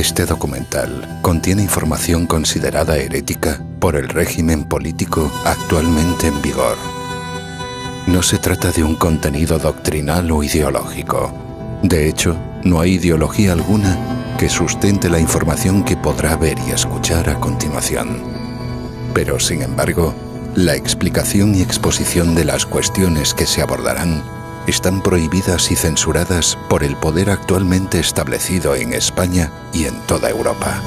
Este documental contiene información considerada herética por el régimen político actualmente en vigor. No se trata de un contenido doctrinal o ideológico. De hecho, no hay ideología alguna que sustente la información que podrá ver y escuchar a continuación. Pero, sin embargo, la explicación y exposición de las cuestiones que se abordarán están prohibidas y censuradas por el poder actualmente establecido en España y en toda Europa.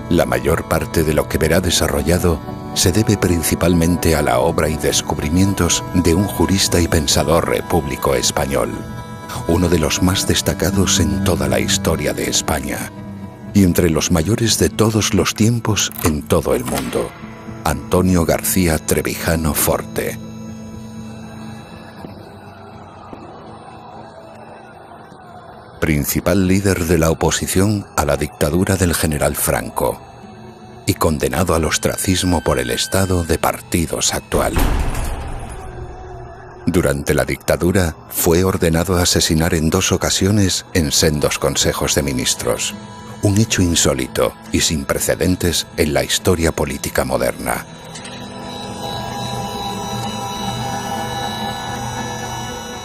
La mayor parte de lo que verá desarrollado se debe principalmente a la obra y descubrimientos de un jurista y pensador repúblico español, uno de los más destacados en toda la historia de España, y entre los mayores de todos los tiempos en todo el mundo, Antonio García Trevijano Forte. Principal líder de la oposición a la dictadura del general Franco y condenado al ostracismo por el estado de partidos actual. Durante la dictadura fue ordenado a asesinar en 2 ocasiones en sendos consejos de ministros, un hecho insólito y sin precedentes en la historia política moderna.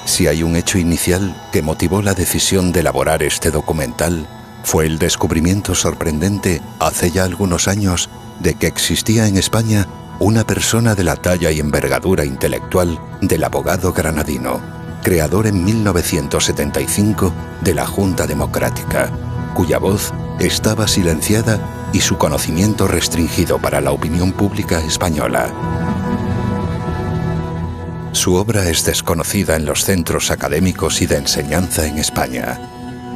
Si hay un hecho inicial que motivó la decisión de elaborar este documental, fue el descubrimiento sorprendente hace ya algunos años de que existía en España una persona de la talla y envergadura intelectual del abogado granadino, creador en 1975 de la Junta Democrática, cuya voz estaba silenciada y su conocimiento restringido para la opinión pública española. Su obra es desconocida en los centros académicos y de enseñanza en España,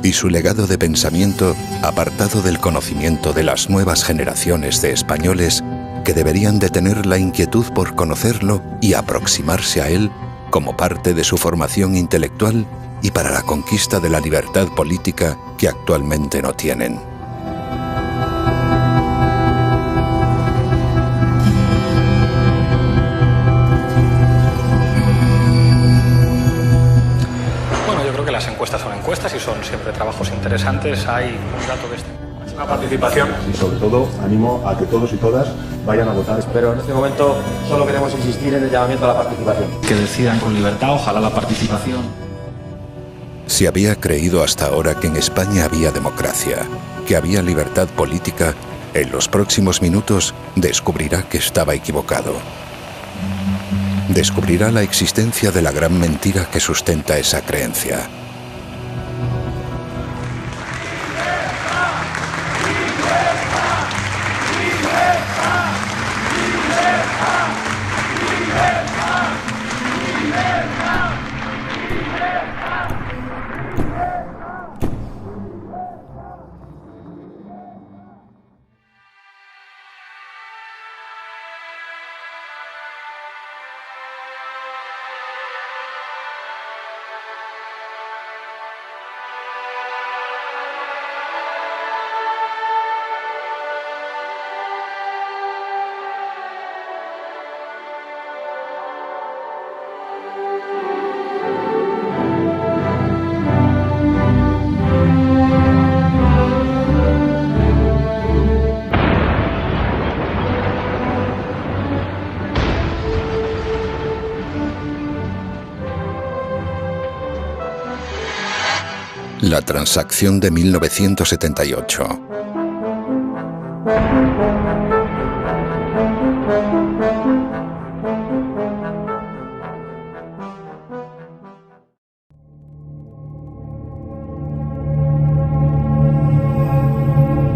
y su legado de pensamiento apartado del conocimiento de las nuevas generaciones de españoles que deberían de tener la inquietud por conocerlo y aproximarse a él como parte de su formación intelectual y para la conquista de la libertad política que actualmente no tienen. Bueno, yo creo que las encuestas son encuestas y son siempre trabajos interesantes. Hay un dato de máxima participación. Y sobre todo, animo a que todos y todas vayan a votar. Pero en este momento solo queremos insistir en el llamamiento a la participación. Que decidan con libertad, ojalá la participación. Si había creído hasta ahora que en España había democracia, que había libertad política, en los próximos minutos descubrirá que estaba equivocado. Descubrirá la existencia de la gran mentira que sustenta esa creencia. La transacción de 1978.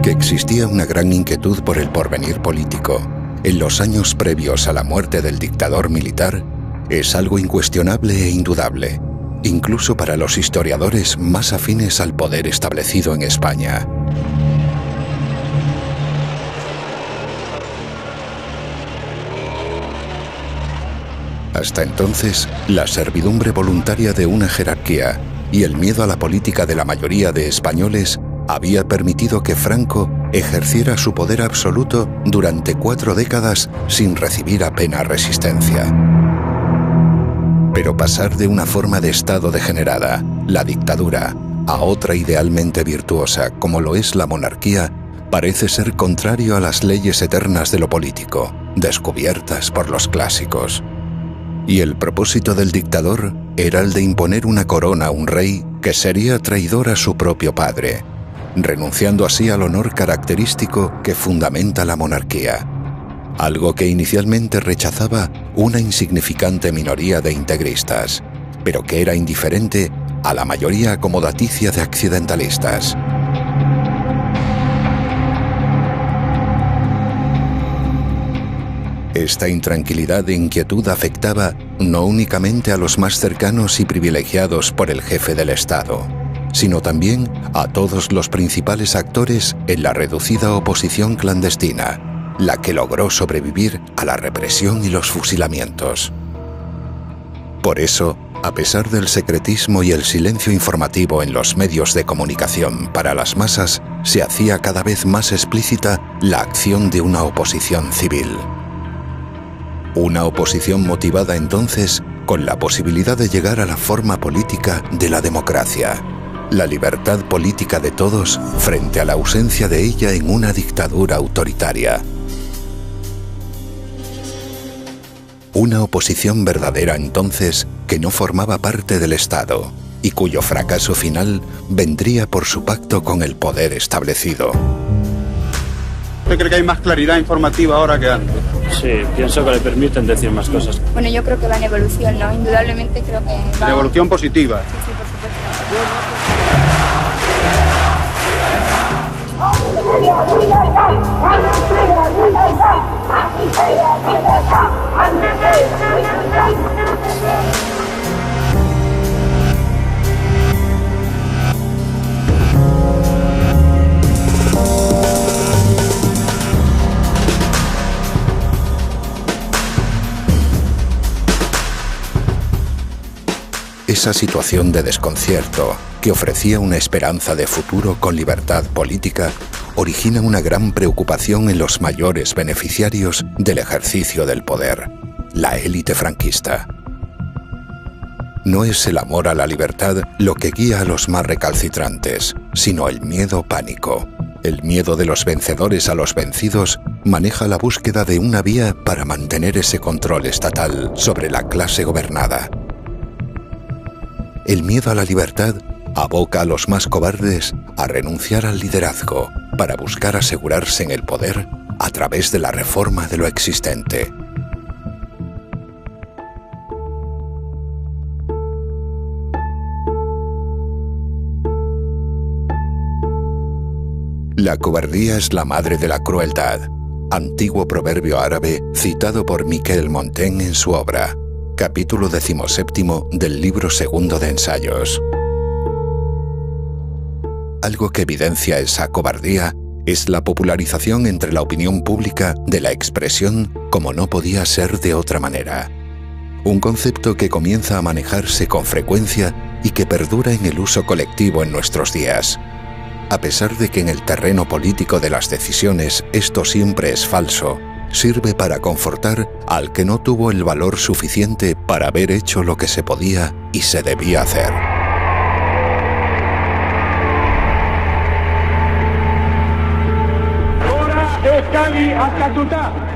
Que existía una gran inquietud por el porvenir político en los años previos a la muerte del dictador militar es algo incuestionable e indudable, incluso para los historiadores más afines al poder establecido en España. Hasta entonces, la servidumbre voluntaria de una jerarquía y el miedo a la política de la mayoría de españoles había permitido que Franco ejerciera su poder absoluto durante 4 décadas sin recibir apenas resistencia. Pero pasar de una forma de Estado degenerada, la dictadura, a otra idealmente virtuosa como lo es la monarquía, parece ser contrario a las leyes eternas de lo político, descubiertas por los clásicos. Y el propósito del dictador era el de imponer una corona a un rey que sería traidor a su propio padre, renunciando así al honor característico que fundamenta la monarquía, algo que inicialmente rechazaba una insignificante minoría de integristas, pero que era indiferente a la mayoría acomodaticia de accidentalistas. Esta intranquilidad e inquietud afectaba no únicamente a los más cercanos y privilegiados por el jefe del Estado, sino también a todos los principales actores en la reducida oposición clandestina, la que logró sobrevivir a la represión y los fusilamientos. Por eso, a pesar del secretismo y el silencio informativo en los medios de comunicación para las masas, se hacía cada vez más explícita la acción de una oposición civil. Una oposición motivada entonces con la posibilidad de llegar a la forma política de la democracia, la libertad política de todos frente a la ausencia de ella en una dictadura autoritaria. Una oposición verdadera entonces que no formaba parte del Estado y cuyo fracaso final vendría por su pacto con el poder establecido. ¿Usted cree que hay más claridad informativa ahora que antes? Sí, pienso que le permiten decir más cosas. Bueno, yo creo que va en evolución, ¿no? Indudablemente creo que va... ¿En evolución positiva? Sí, por supuesto. Esa situación de desconcierto, que ofrecía una esperanza de futuro con libertad política, origina una gran preocupación en los mayores beneficiarios del ejercicio del poder, la élite franquista. No es el amor a la libertad lo que guía a los más recalcitrantes, sino el miedo pánico. El miedo de los vencedores a los vencidos maneja la búsqueda de una vía para mantener ese control estatal sobre la clase gobernada. El miedo a la libertad aboca a los más cobardes a renunciar al liderazgo para buscar asegurarse en el poder a través de la reforma de lo existente. La cobardía es la madre de la crueldad, antiguo proverbio árabe citado por Miquel Montaigne en su obra, capítulo 17 del libro segundo de ensayos. Algo que evidencia esa cobardía es la popularización entre la opinión pública de la expresión como no podía ser de otra manera. Un concepto que comienza a manejarse con frecuencia y que perdura en el uso colectivo en nuestros días. A pesar de que en el terreno político de las decisiones esto siempre es falso, sirve para confortar al que no tuvo el valor suficiente para haber hecho lo que se podía y se debía hacer. Ahora de Cali a Catuta.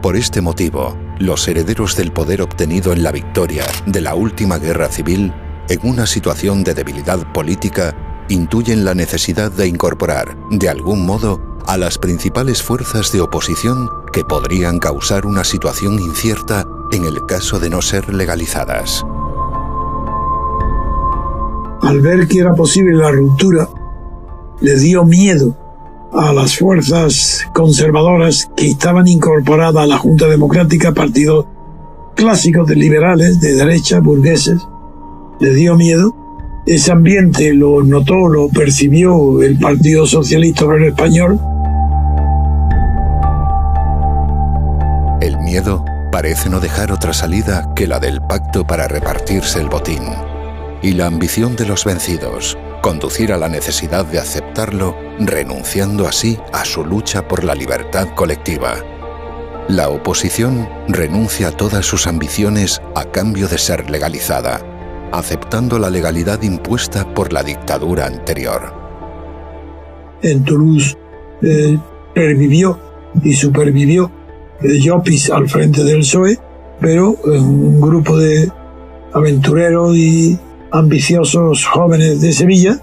Por este motivo, los herederos del poder obtenido en la victoria de la última guerra civil, en una situación de debilidad política, intuyen la necesidad de incorporar, de algún modo, a las principales fuerzas de oposición que podrían causar una situación incierta en el caso de no ser legalizadas. Al ver que era posible la ruptura, le dio miedo a las fuerzas conservadoras que estaban incorporadas a la Junta Democrática, partidos clásicos de liberales, de derecha, burgueses. Le dio miedo. Ese ambiente lo notó, lo percibió el Partido Socialista Obrero Español. El miedo parece no dejar otra salida que la del pacto para repartirse el botín. Y la ambición de los vencidos, conducir a la necesidad de aceptarlo, renunciando así a su lucha por la libertad colectiva. La oposición renuncia a todas sus ambiciones a cambio de ser legalizada, aceptando la legalidad impuesta por la dictadura anterior. En Toulouse pervivió y supervivió Llopis al frente del PSOE, pero un grupo de aventureros y ambiciosos jóvenes de Sevilla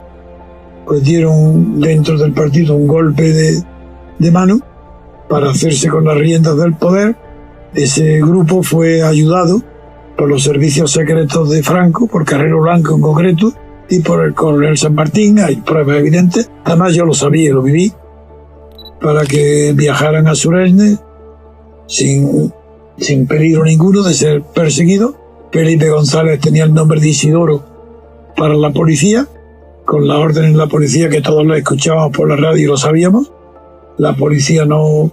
pues dieron dentro del partido un golpe de mano para hacerse con las riendas del poder. Ese grupo fue ayudado por los servicios secretos de Franco, por Carrero Blanco en concreto, y por el coronel San Martín. Hay pruebas evidentes, además yo lo sabía, lo viví, para que viajaran a Suresnes sin peligro ninguno de ser perseguido. Felipe González tenía el nombre de Isidoro para la policía, con la orden en la policía que todos lo escuchábamos por la radio y lo sabíamos. La policía no,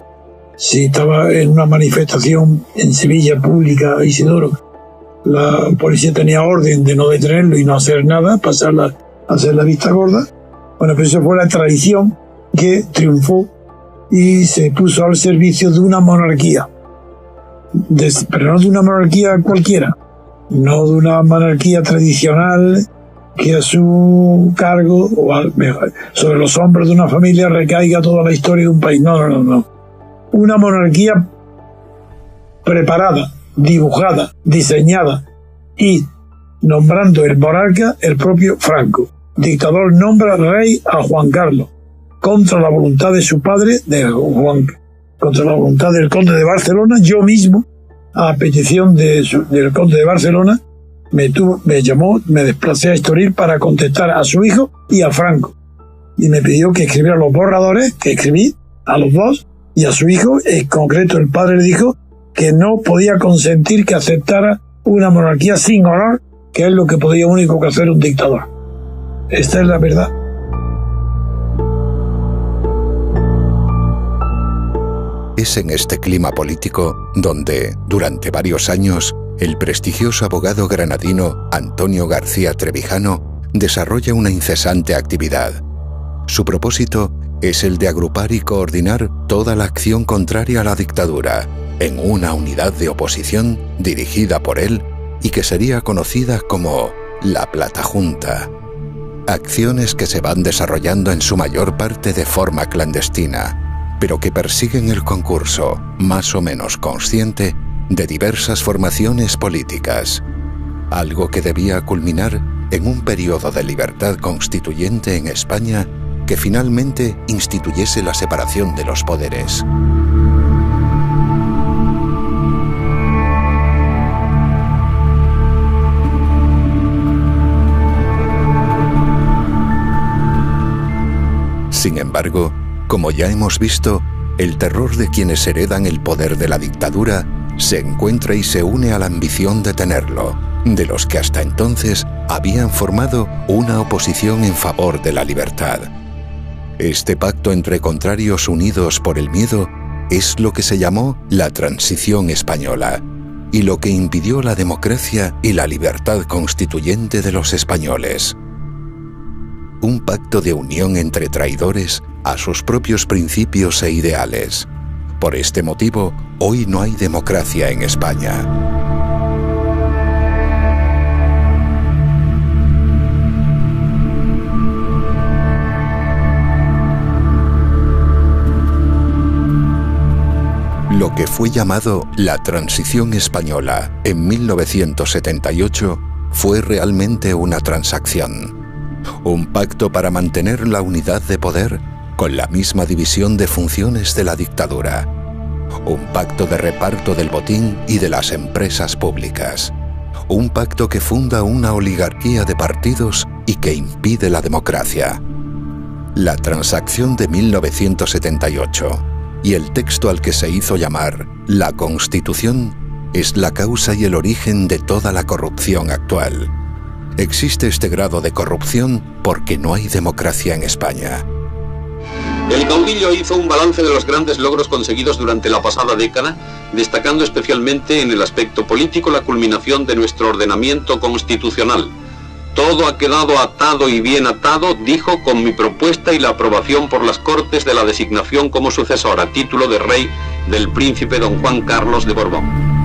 si estaba en una manifestación en Sevilla pública, Isidoro, la policía tenía orden de no detenerlo y no hacer nada, hacer la vista gorda. Bueno, pues eso fue la tradición que triunfó y se puso al servicio de una monarquía. Pero no de una monarquía cualquiera, no de una monarquía tradicional que a su cargo o sobre los hombros de una familia recaiga toda la historia de un país. No. Una monarquía preparada, dibujada, diseñada y nombrando el monarca el propio Franco. Dictador nombra rey a Juan Carlos contra la voluntad de su padre, contra la voluntad del conde de Barcelona. Yo mismo, a petición del conde de Barcelona, me llamó, me desplacé a Estoril para contestar a su hijo y a Franco. Y me pidió que escribiera los borradores, que escribí a los dos, y a su hijo, en concreto el padre le dijo que no podía consentir que aceptara una monarquía sin honor, que es lo que podía único que hacer un dictador. Esta es la verdad. Es en este clima político donde, durante varios años, el prestigioso abogado granadino Antonio García Trevijano desarrolla una incesante actividad. Su propósito es el de agrupar y coordinar toda la acción contraria a la dictadura en una unidad de oposición dirigida por él y que sería conocida como la Plata Junta. Acciones que se van desarrollando en su mayor parte de forma clandestina, pero que persiguen el concurso, más o menos consciente, de diversas formaciones políticas, algo que debía culminar en un periodo de libertad constituyente en España que finalmente instituyese la separación de los poderes. Sin embargo, como ya hemos visto, el terror de quienes heredan el poder de la dictadura se encuentra y se une a la ambición de tenerlo, de los que hasta entonces habían formado una oposición en favor de la libertad. Este pacto entre contrarios unidos por el miedo es lo que se llamó la Transición Española y lo que impidió la democracia y la libertad constituyente de los españoles. Un pacto de unión entre traidores a sus propios principios e ideales. Por este motivo, hoy no hay democracia en España. Lo que fue llamado la Transición Española en 1978 fue realmente una transacción. Un pacto para mantener la unidad de poder con la misma división de funciones de la dictadura. Un pacto de reparto del botín y de las empresas públicas. Un pacto que funda una oligarquía de partidos y que impide la democracia. La transacción de 1978 y el texto al que se hizo llamar la Constitución es la causa y el origen de toda la corrupción actual. Existe este grado de corrupción porque no hay democracia en España. El caudillo hizo un balance de los grandes logros conseguidos durante la pasada década, destacando especialmente en el aspecto político la culminación de nuestro ordenamiento constitucional. Todo ha quedado atado y bien atado, dijo, con mi propuesta y la aprobación por las Cortes de la designación como sucesor a título de rey del príncipe don Juan Carlos de Borbón.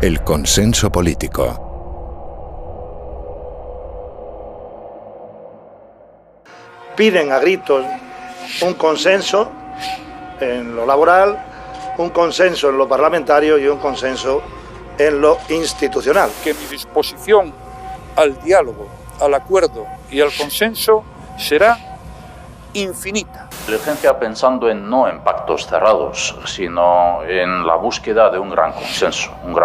El consenso político. Piden a gritos un consenso en lo laboral, un consenso en lo parlamentario y un consenso en lo institucional. Que mi disposición al diálogo, al acuerdo y al consenso será infinita. Inteligencia pensando no en pactos cerrados, sino en la búsqueda de un gran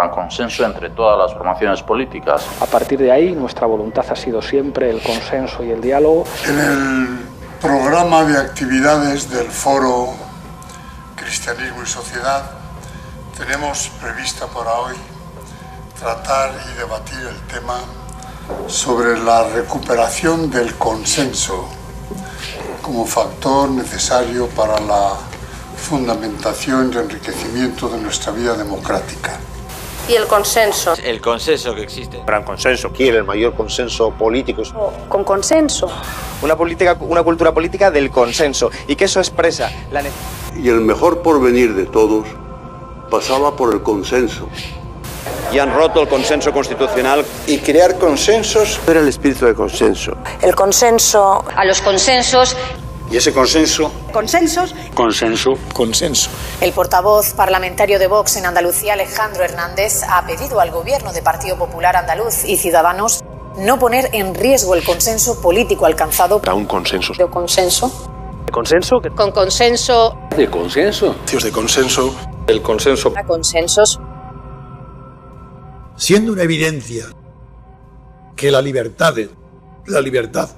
consenso entre todas las formaciones políticas. A partir de ahí, nuestra voluntad ha sido siempre el consenso y el diálogo. En el programa de actividades del Foro Cristianismo y Sociedad tenemos prevista para hoy tratar y debatir el tema sobre la recuperación del consenso como factor necesario para la fundamentación y enriquecimiento de nuestra vida democrática. Y el consenso. El consenso que existe. Gran consenso. Quiere el mayor consenso político. Con consenso. Una cultura política del consenso y que eso expresa la necesidad. Y el mejor porvenir de todos pasaba por el consenso. Y han roto el consenso constitucional. Y crear consensos era el espíritu del consenso. El consenso. A los consensos. Y ese consenso. Consensos. Consenso. Consenso. El portavoz parlamentario de Vox en Andalucía, Alejandro Hernández, ha pedido al gobierno de Partido Popular Andaluz y Ciudadanos no poner en riesgo el consenso político alcanzado. Para un consenso. ¿De consenso? ¿De consenso? Con consenso. ¿De consenso? De consenso. El consenso. A consensos. Siendo una evidencia que la libertad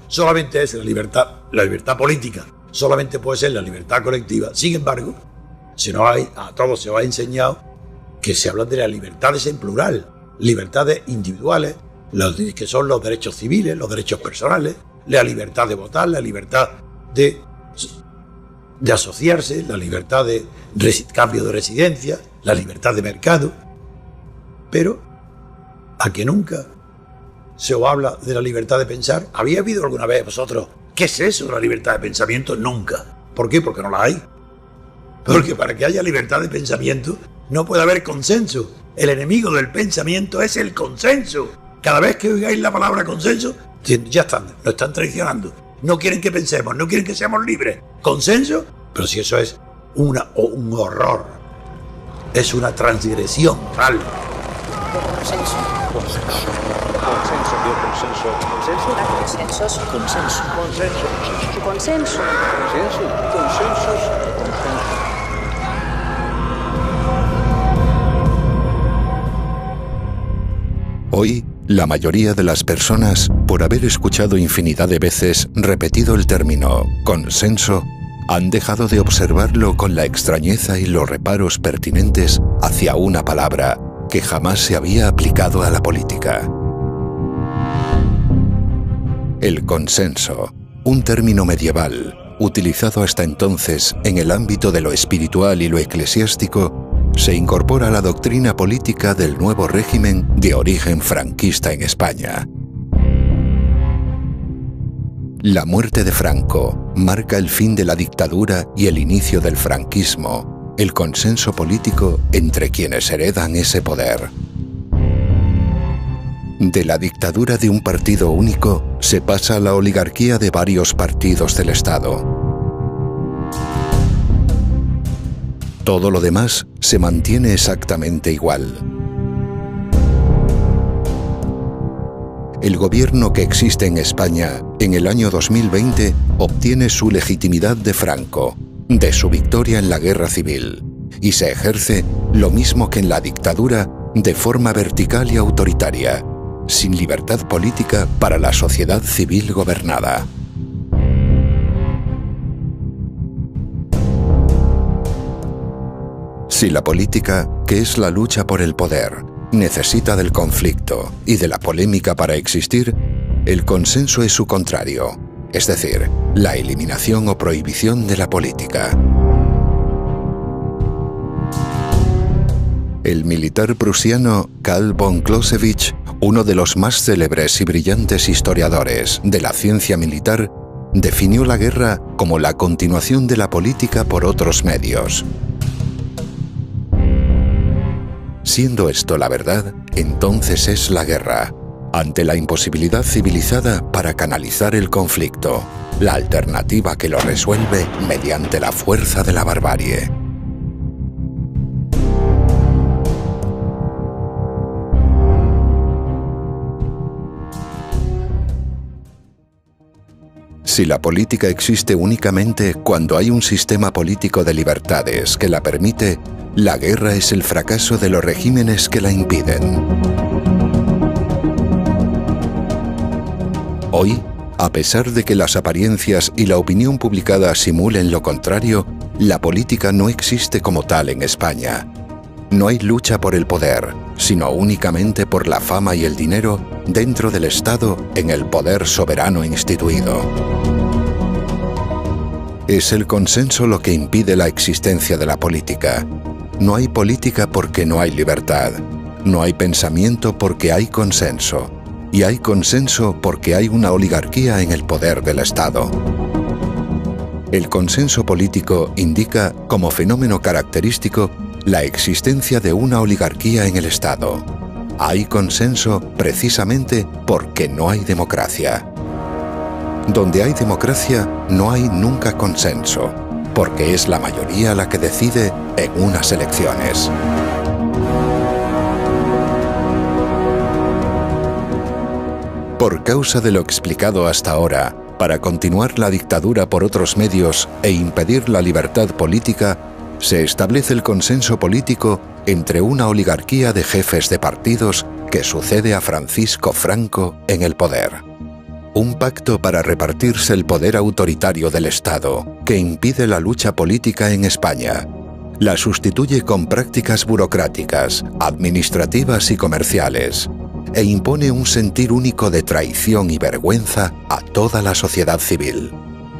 solamente es la libertad política, solamente puede ser la libertad colectiva. Sin embargo, a todos se os ha enseñado que se habla de las libertades en plural, libertades individuales, que son los derechos civiles, los derechos personales, la libertad de votar, la libertad de asociarse, la libertad de cambio de residencia, la libertad de mercado. Pero a que nunca se os habla de la libertad de pensar. ¿Había habido alguna vez vosotros qué es eso de la libertad de pensamiento? Nunca. ¿Por qué? Porque no la hay. Porque para que haya libertad de pensamiento no puede haber consenso. El enemigo del pensamiento es el consenso. Cada vez que oigáis la palabra consenso, ya están, lo están traicionando. No quieren que pensemos, no quieren que seamos libres. ¿Consenso? Pero si eso es un horror, es una transgresión tal. Consenso. Consenso. Consenso. Consenso. Consensos. Consenso. Consenso. Consenso. Consensos. Hoy, la mayoría de las personas, por haber escuchado infinidad de veces repetido el término consenso, han dejado de observarlo con la extrañeza y los reparos pertinentes hacia una palabra que jamás se había aplicado a la política. El consenso, un término medieval, utilizado hasta entonces en el ámbito de lo espiritual y lo eclesiástico, se incorpora a la doctrina política del nuevo régimen de origen franquista en España. La muerte de Franco marca el fin de la dictadura y el inicio del franquismo, el consenso político entre quienes heredan ese poder. De la dictadura de un partido único se pasa a la oligarquía de varios partidos del Estado. Todo lo demás se mantiene exactamente igual. El gobierno que existe en España en el año 2020 obtiene su legitimidad de Franco, de su victoria en la guerra civil, y se ejerce lo mismo que en la dictadura de forma vertical y autoritaria, sin libertad política para la sociedad civil gobernada. Si la política, que es la lucha por el poder, necesita del conflicto y de la polémica para existir, el consenso es su contrario, es decir, la eliminación o prohibición de la política. El militar prusiano Karl von Clausewitz, uno de los más célebres y brillantes historiadores de la ciencia militar, definió la guerra como la continuación de la política por otros medios. Siendo esto la verdad, entonces es la guerra, ante la imposibilidad civilizada para canalizar el conflicto, la alternativa que lo resuelve mediante la fuerza de la barbarie. Si la política existe únicamente cuando hay un sistema político de libertades que la permite, la guerra es el fracaso de los regímenes que la impiden. Hoy, a pesar de que las apariencias y la opinión publicada simulen lo contrario, la política no existe como tal en España. No hay lucha por el poder, sino únicamente por la fama y el dinero dentro del Estado en el poder soberano instituido. Es el consenso lo que impide la existencia de la política. No hay política porque no hay libertad. No hay pensamiento porque hay consenso. Y hay consenso porque hay una oligarquía en el poder del Estado. El consenso político indica, como fenómeno característico, la existencia de una oligarquía en el Estado. Hay consenso precisamente porque no hay democracia. Donde hay democracia no hay nunca consenso, porque es la mayoría la que decide en unas elecciones. Por causa de lo explicado hasta ahora, para continuar la dictadura por otros medios e impedir la libertad política, se establece el consenso político entre una oligarquía de jefes de partidos que sucede a Francisco Franco en el poder. Un pacto para repartirse el poder autoritario del Estado, que impide la lucha política en España. La sustituye con prácticas burocráticas, administrativas y comerciales, e impone un sentir único de traición y vergüenza a toda la sociedad civil.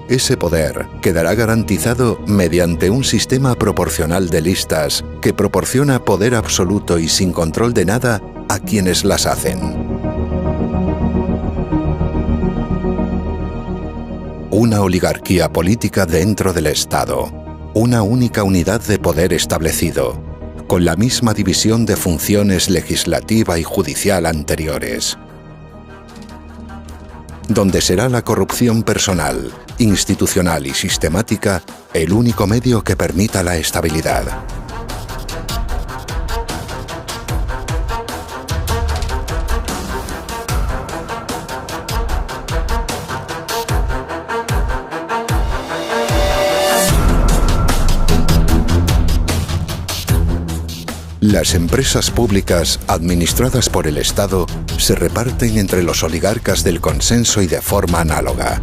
Ese poder quedará garantizado mediante un sistema proporcional de listas que proporciona poder absoluto y sin control de nada a quienes las hacen. Una oligarquía política dentro del Estado, una única unidad de poder establecido, con la misma división de funciones legislativa y judicial anteriores, donde será la corrupción personal, institucional y sistemática el único medio que permita la estabilidad. Las empresas públicas administradas por el Estado se reparten entre los oligarcas del consenso y de forma análoga.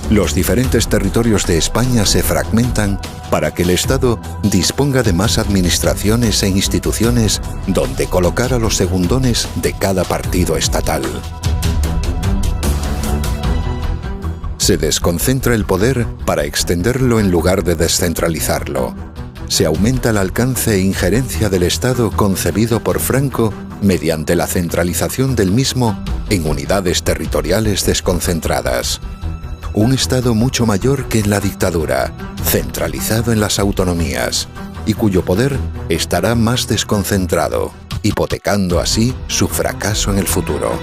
Los diferentes territorios de España se fragmentan para que el Estado disponga de más administraciones e instituciones donde colocar a los segundones de cada partido estatal. Se desconcentra el poder para extenderlo en lugar de descentralizarlo. Se aumenta el alcance e injerencia del Estado concebido por Franco mediante la centralización del mismo en unidades territoriales desconcentradas. Un Estado mucho mayor que en la dictadura, centralizado en las autonomías, y cuyo poder estará más desconcentrado, hipotecando así su fracaso en el futuro.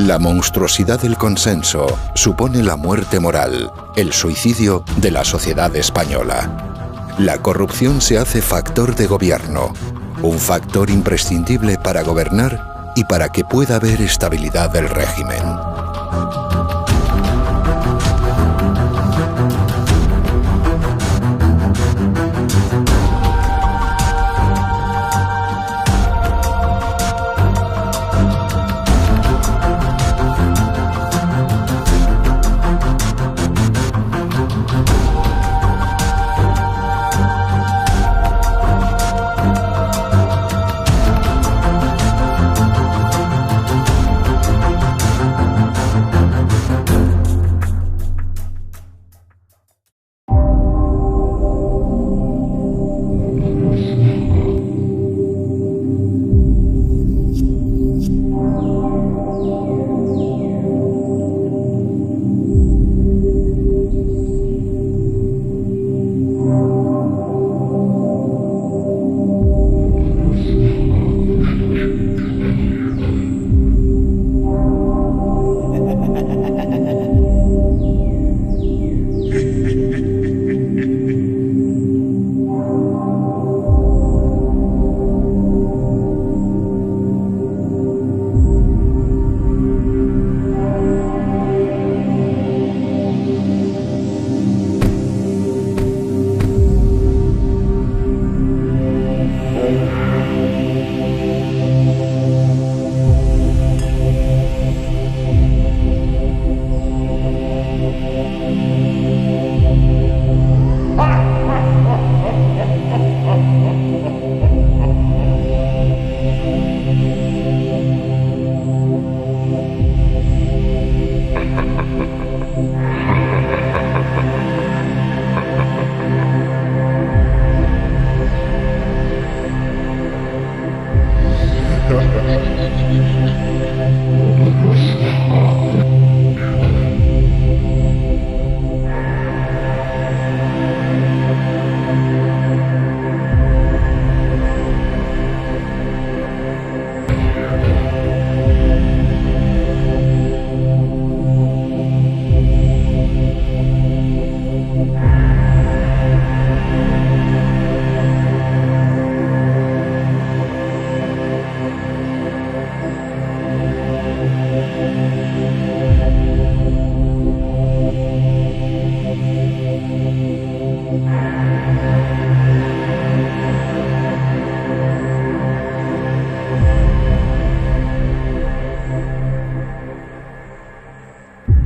La monstruosidad del consenso supone la muerte moral, el suicidio de la sociedad española. La corrupción se hace factor de gobierno, un factor imprescindible para gobernar y para que pueda haber estabilidad del régimen.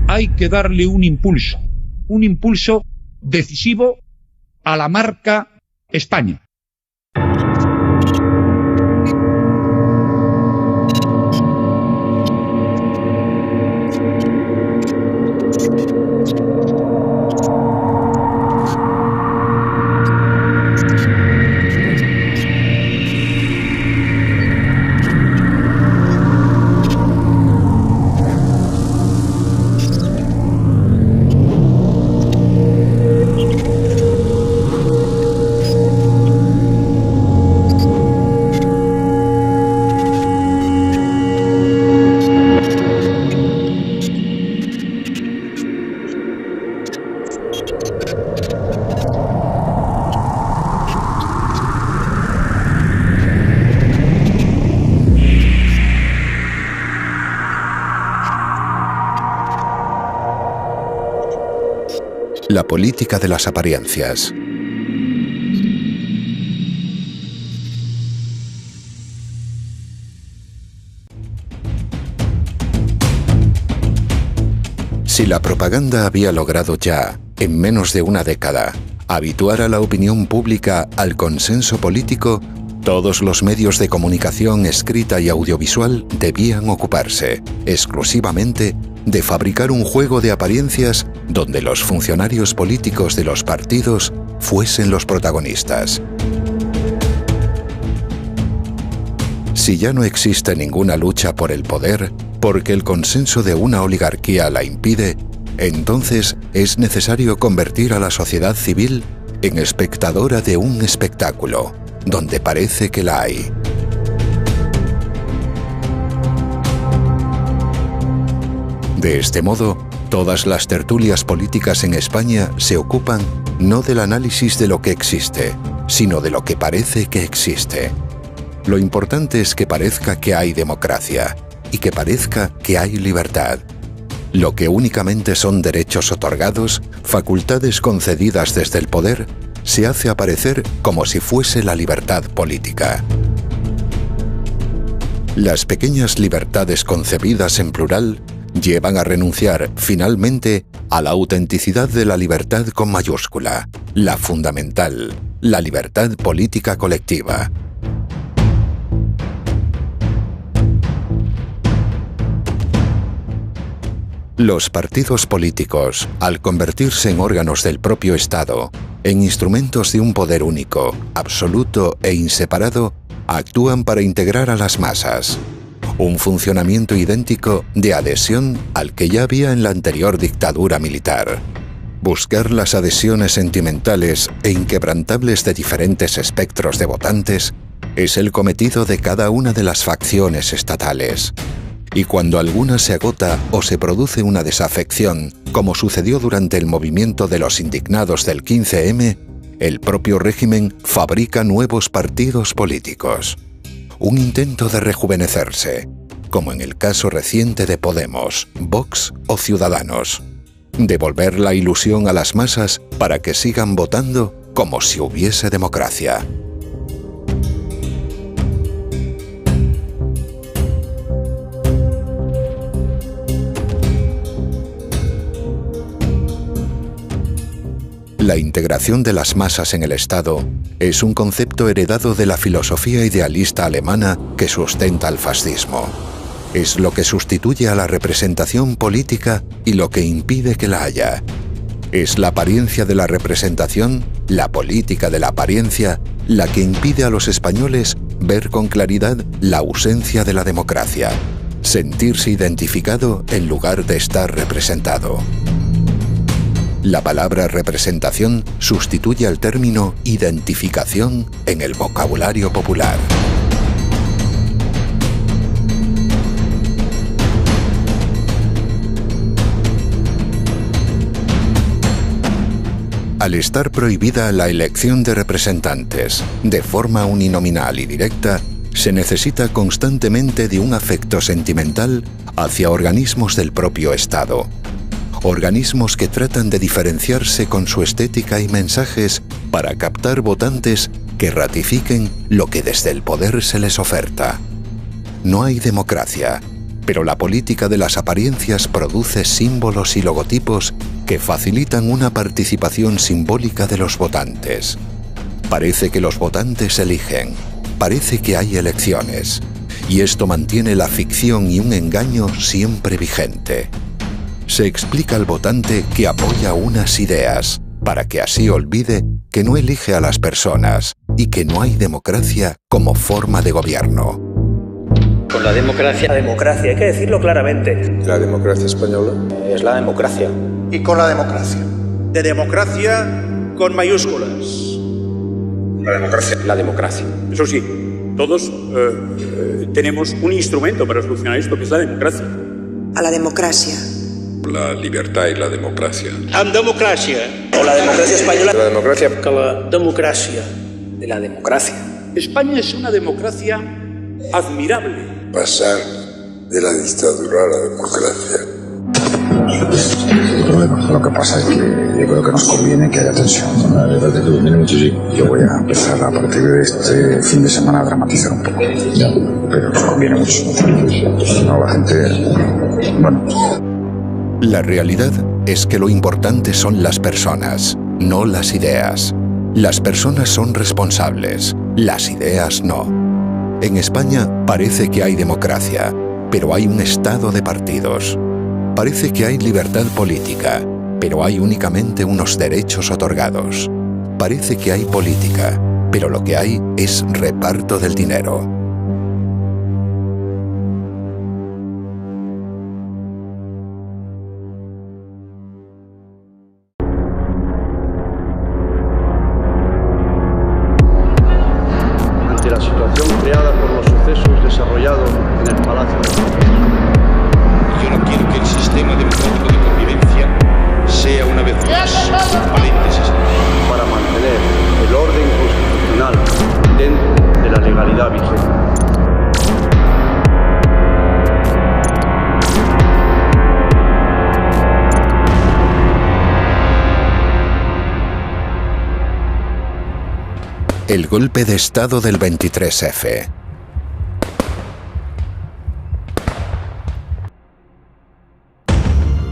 Hay que darle un impulso decisivo a la marca España. La política de las apariencias. Si la propaganda había logrado ya, en menos de una década, habituar a la opinión pública al consenso político, todos los medios de comunicación escrita y audiovisual debían ocuparse, exclusivamente, de fabricar un juego de apariencias donde los funcionarios políticos de los partidos fuesen los protagonistas. Si ya no existe ninguna lucha por el poder, porque el consenso de una oligarquía la impide, entonces es necesario convertir a la sociedad civil en espectadora de un espectáculo, donde parece que la hay. De este modo, todas las tertulias políticas en España se ocupan no del análisis de lo que existe, sino de lo que parece que existe. Lo importante es que parezca que hay democracia y que parezca que hay libertad. Lo que únicamente son derechos otorgados, facultades concedidas desde el poder, se hace aparecer como si fuese la libertad política. Las pequeñas libertades concebidas en plural llevan a renunciar, finalmente, a la autenticidad de la libertad con mayúscula, la fundamental, la libertad política colectiva. Los partidos políticos, al convertirse en órganos del propio Estado, en instrumentos de un poder único, absoluto e inseparado, actúan para integrar a las masas. Un funcionamiento idéntico de adhesión al que ya había en la anterior dictadura militar. Buscar las adhesiones sentimentales e inquebrantables de diferentes espectros de votantes es el cometido de cada una de las facciones estatales. Y cuando alguna se agota o se produce una desafección, como sucedió durante el movimiento de los indignados del 15M, el propio régimen fabrica nuevos partidos políticos. Un intento de rejuvenecerse, como en el caso reciente de Podemos, Vox o Ciudadanos. Devolver la ilusión a las masas para que sigan votando como si hubiese democracia. La integración de las masas en el Estado es un concepto heredado de la filosofía idealista alemana que sustenta el fascismo. Es lo que sustituye a la representación política y lo que impide que la haya. Es la apariencia de la representación, la política de la apariencia, la que impide a los españoles ver con claridad la ausencia de la democracia, sentirse identificado en lugar de estar representado. La palabra representación sustituye al término identificación en el vocabulario popular. Al estar prohibida la elección de representantes de forma uninominal y directa, se necesita constantemente de un afecto sentimental hacia organismos del propio Estado. Organismos que tratan de diferenciarse con su estética y mensajes para captar votantes que ratifiquen lo que desde el poder se les oferta. No hay democracia, pero la política de las apariencias produce símbolos y logotipos que facilitan una participación simbólica de los votantes. Parece que los votantes eligen, parece que hay elecciones, y esto mantiene la ficción y un engaño siempre vigente. Se explica al votante que apoya unas ideas, para que así olvide que no elige a las personas y que no hay democracia como forma de gobierno. Con la democracia, hay que decirlo claramente. La democracia española es la democracia. Y con la democracia. De democracia con mayúsculas. La democracia. La democracia. Eso sí, todos tenemos un instrumento para solucionar esto, que es la democracia. A la democracia. La libertad y la democracia. Amb democràcia. O la democracia española. La democracia. Que la democràcia. De la democracia. España es una democracia admirable. Pasar de la dictadura a la democracia. El problema, lo que pasa es que yo creo que nos conviene que haya tensión. La verdad es que conviene muchísimo. Yo voy a empezar a partir de este fin de semana a dramatizar un poco. Pero nos conviene muchísimo. No, la gente... Bueno... La realidad es que lo importante son las personas, no las ideas. Las personas son responsables, las ideas no. En España parece que hay democracia, pero hay un estado de partidos. Parece que hay libertad política, pero hay únicamente unos derechos otorgados. Parece que hay política, pero lo que hay es reparto del dinero. La situación creada por los sucesos desarrollados en el Palacio de... Yo no quiero que el sistema democrático de convivencia sea una vez más un paréntesis. Para mantener el orden constitucional dentro de la legalidad vigente. El golpe de Estado del 23F.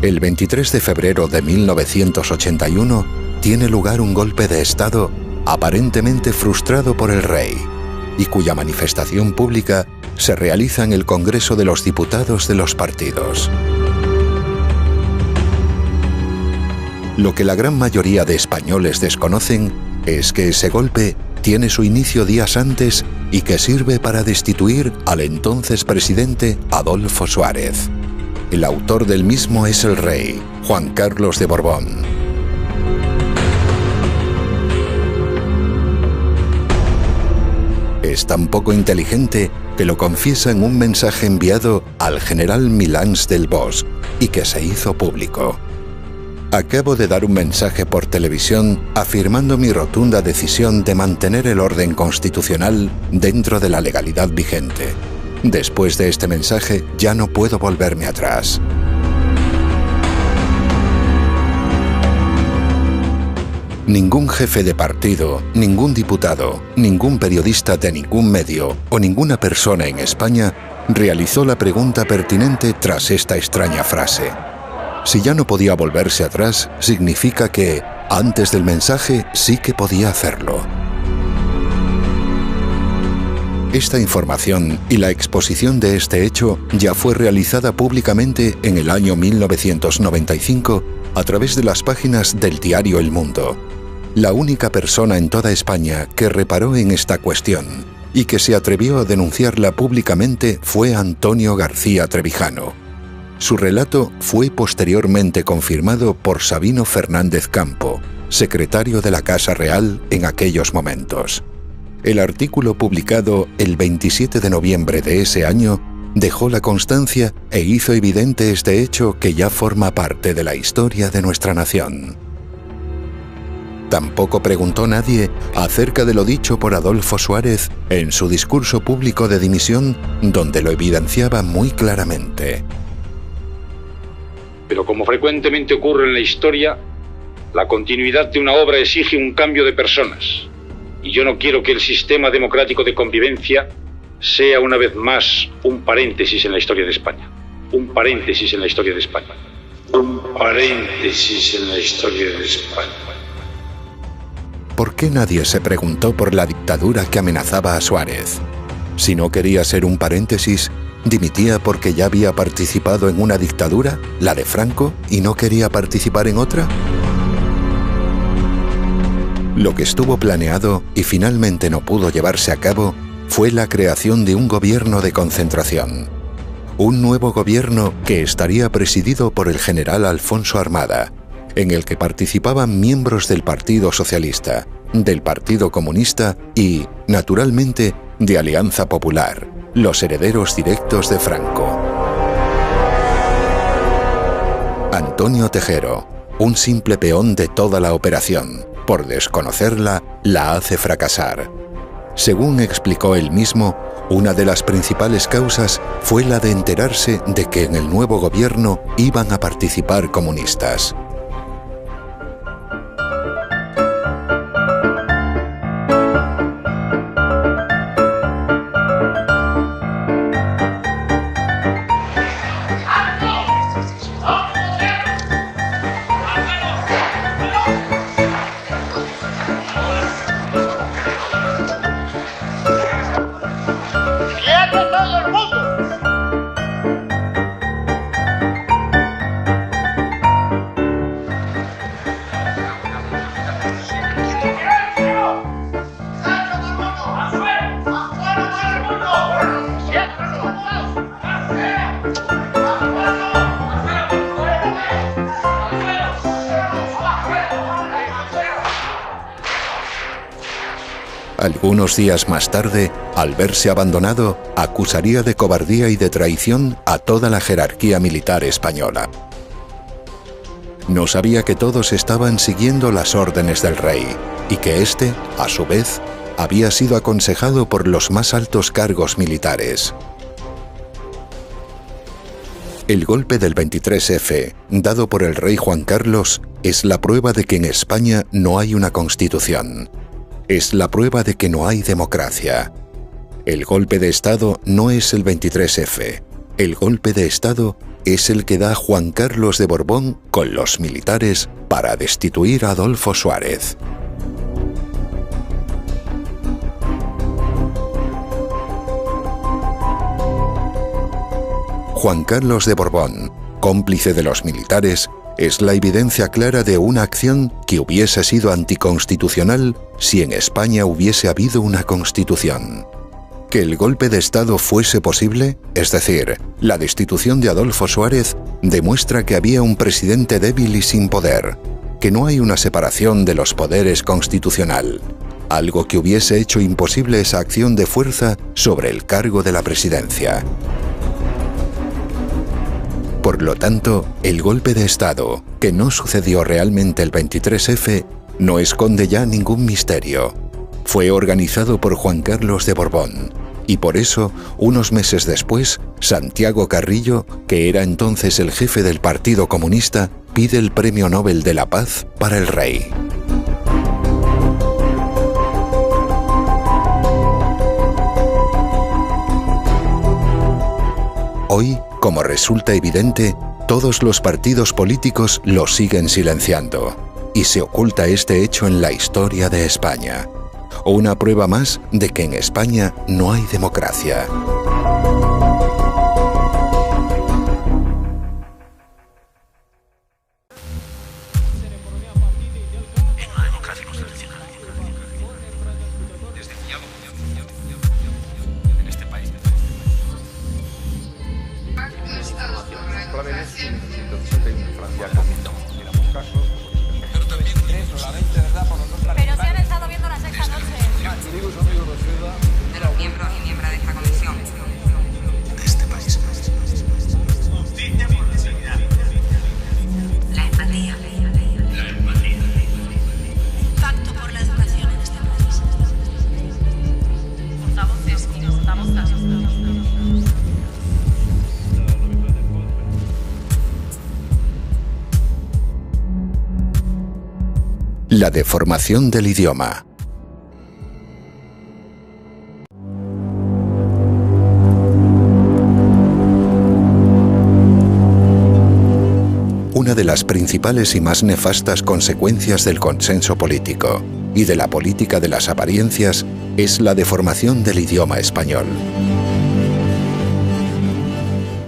El 23 de febrero de 1981 tiene lugar un golpe de Estado aparentemente frustrado por el rey y cuya manifestación pública se realiza en el Congreso de los Diputados de los partidos. Lo que la gran mayoría de españoles desconocen es que ese golpe tiene su inicio días antes y que sirve para destituir al entonces presidente Adolfo Suárez. El autor del mismo es el rey, Juan Carlos de Borbón. Es tan poco inteligente que lo confiesa en un mensaje enviado al general Milans del Bosch y que se hizo público. Acabo de dar un mensaje por televisión afirmando mi rotunda decisión de mantener el orden constitucional dentro de la legalidad vigente. Después de este mensaje ya no puedo volverme atrás. Ningún jefe de partido, ningún diputado, ningún periodista de ningún medio o ninguna persona en España realizó la pregunta pertinente tras esta extraña frase. Si ya no podía volverse atrás, significa que, antes del mensaje, sí que podía hacerlo. Esta información y la exposición de este hecho ya fue realizada públicamente en el año 1995 a través de las páginas del diario El Mundo. La única persona en toda España que reparó en esta cuestión y que se atrevió a denunciarla públicamente fue Antonio García Trevijano. Su relato fue posteriormente confirmado por Sabino Fernández Campo, secretario de la Casa Real en aquellos momentos. El artículo publicado el 27 de noviembre de ese año dejó la constancia e hizo evidente este hecho que ya forma parte de la historia de nuestra nación. Tampoco preguntó nadie acerca de lo dicho por Adolfo Suárez en su discurso público de dimisión, donde lo evidenciaba muy claramente. Pero como frecuentemente ocurre en la historia, la continuidad de una obra exige un cambio de personas. Y yo no quiero que el sistema democrático de convivencia sea una vez más un paréntesis en la historia de España. Un paréntesis en la historia de España. Un paréntesis en la historia de España. ¿Por qué nadie se preguntó por la dictadura que amenazaba a Suárez? Si no quería ser un paréntesis, ¿dimitía porque ya había participado en una dictadura, la de Franco, y no quería participar en otra? Lo que estuvo planeado y finalmente no pudo llevarse a cabo fue la creación de un gobierno de concentración. Un nuevo gobierno que estaría presidido por el general Alfonso Armada, en el que participaban miembros del Partido Socialista, del Partido Comunista y, naturalmente, de Alianza Popular, los herederos directos de Franco. Antonio Tejero, un simple peón de toda la operación, por desconocerla, la hace fracasar. Según explicó él mismo, una de las principales causas fue la de enterarse de que en el nuevo gobierno iban a participar comunistas. Algunos días más tarde, al verse abandonado, acusaría de cobardía y de traición a toda la jerarquía militar española. No sabía que todos estaban siguiendo las órdenes del rey y que éste, a su vez, había sido aconsejado por los más altos cargos militares. El golpe del 23F, dado por el rey Juan Carlos, es la prueba de que en España no hay una constitución. Es la prueba de que no hay democracia. El golpe de Estado no es el 23F. El golpe de Estado es el que da Juan Carlos de Borbón con los militares para destituir a Adolfo Suárez. Juan Carlos de Borbón, cómplice de los militares, es la evidencia clara de una acción que hubiese sido anticonstitucional si en España hubiese habido una constitución. Que el golpe de Estado fuese posible, es decir, la destitución de Adolfo Suárez, demuestra que había un presidente débil y sin poder, que no hay una separación de los poderes constitucional, algo que hubiese hecho imposible esa acción de fuerza sobre el cargo de la presidencia. Por lo tanto, el golpe de Estado, que no sucedió realmente el 23F, no esconde ya ningún misterio. Fue organizado por Juan Carlos de Borbón, y por eso, unos meses después, Santiago Carrillo, que era entonces el jefe del Partido Comunista, pide el Premio Nobel de la Paz para el rey. Hoy, como resulta evidente, todos los partidos políticos lo siguen silenciando, y se oculta este hecho en la historia de España. Una prueba más de que en España no hay democracia. Pero se han estado viendo la sexta noche. De los miembros y miembros de esta comisión. De este país. La empatía. La empatía. Pacto por la educación en este país. Portavoces y portavozas. La deformación del idioma. Una de las principales y más nefastas consecuencias del consenso político y de la política de las apariencias es la deformación del idioma español.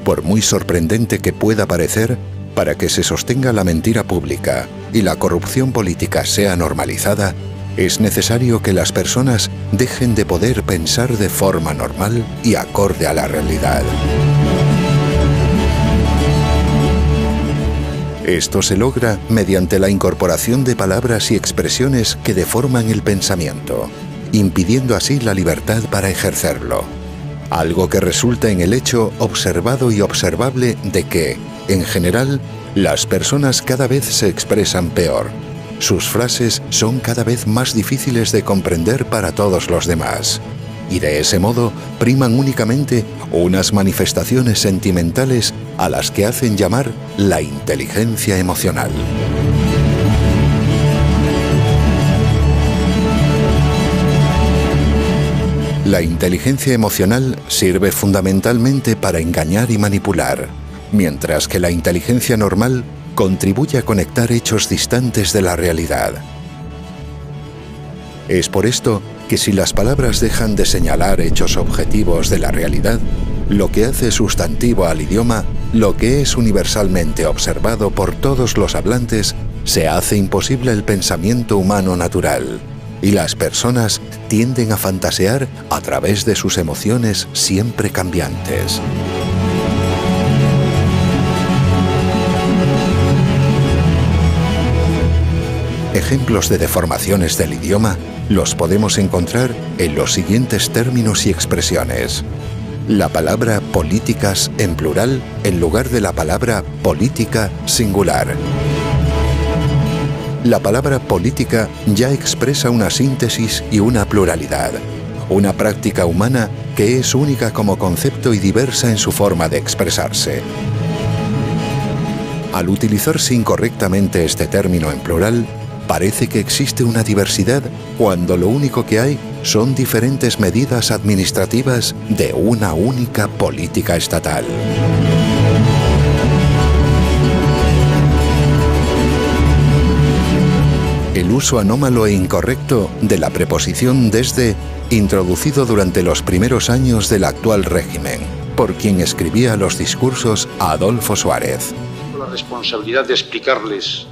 Por muy sorprendente que pueda parecer, para que se sostenga la mentira pública y la corrupción política sea normalizada, es necesario que las personas dejen de poder pensar de forma normal y acorde a la realidad. Esto se logra mediante la incorporación de palabras y expresiones que deforman el pensamiento, impidiendo así la libertad para ejercerlo. Algo que resulta en el hecho observado y observable de que, en general, las personas cada vez se expresan peor. Sus frases son cada vez más difíciles de comprender para todos los demás. Y de ese modo priman únicamente unas manifestaciones sentimentales a las que hacen llamar la inteligencia emocional. La inteligencia emocional sirve fundamentalmente para engañar y manipular, mientras que la inteligencia normal contribuye a conectar hechos distantes de la realidad. Es por esto que si las palabras dejan de señalar hechos objetivos de la realidad, lo que hace sustantivo al idioma, lo que es universalmente observado por todos los hablantes, se hace imposible el pensamiento humano natural, y las personas tienden a fantasear a través de sus emociones siempre cambiantes. Ejemplos de deformaciones del idioma los podemos encontrar en los siguientes términos y expresiones. La palabra políticas en plural en lugar de la palabra política singular. La palabra política ya expresa una síntesis y una pluralidad, una práctica humana que es única como concepto y diversa en su forma de expresarse. Al utilizarse incorrectamente este término en plural, parece que existe una diversidad cuando lo único que hay son diferentes medidas administrativas de una única política estatal. El uso anómalo e incorrecto de la preposición desde, introducido durante los primeros años del actual régimen, por quien escribía los discursos a Adolfo Suárez. La responsabilidad de explicarles,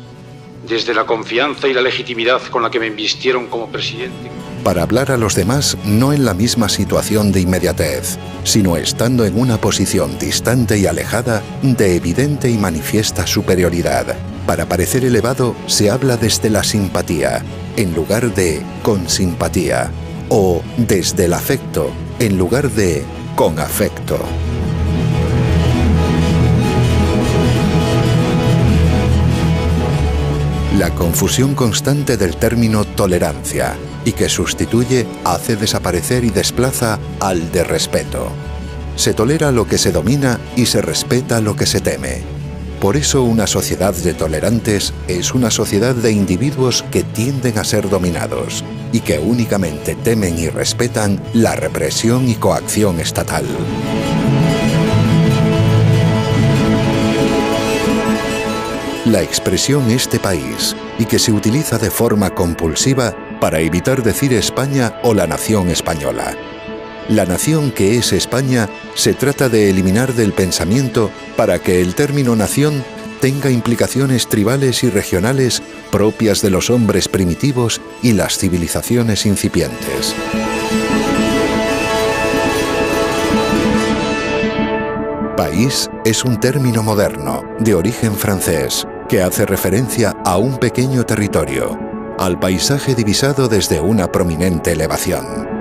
desde la confianza y la legitimidad con la que me invistieron como presidente, para hablar a los demás no en la misma situación de inmediatez, sino estando en una posición distante y alejada de evidente y manifiesta superioridad. Para parecer elevado se habla desde la simpatía, en lugar de con simpatía, o desde el afecto, en lugar de con afecto. La confusión constante del término tolerancia y que sustituye, hace desaparecer y desplaza al de respeto. Se tolera lo que se domina y se respeta lo que se teme. Por eso una sociedad de tolerantes es una sociedad de individuos que tienden a ser dominados y que únicamente temen y respetan la represión y coacción estatal. La expresión este país y que se utiliza de forma compulsiva para evitar decir España o la nación española. La nación que es España se trata de eliminar del pensamiento para que el término nación tenga implicaciones tribales y regionales propias de los hombres primitivos y las civilizaciones incipientes. País es un término moderno, de origen francés, que hace referencia a un pequeño territorio, al paisaje divisado desde una prominente elevación.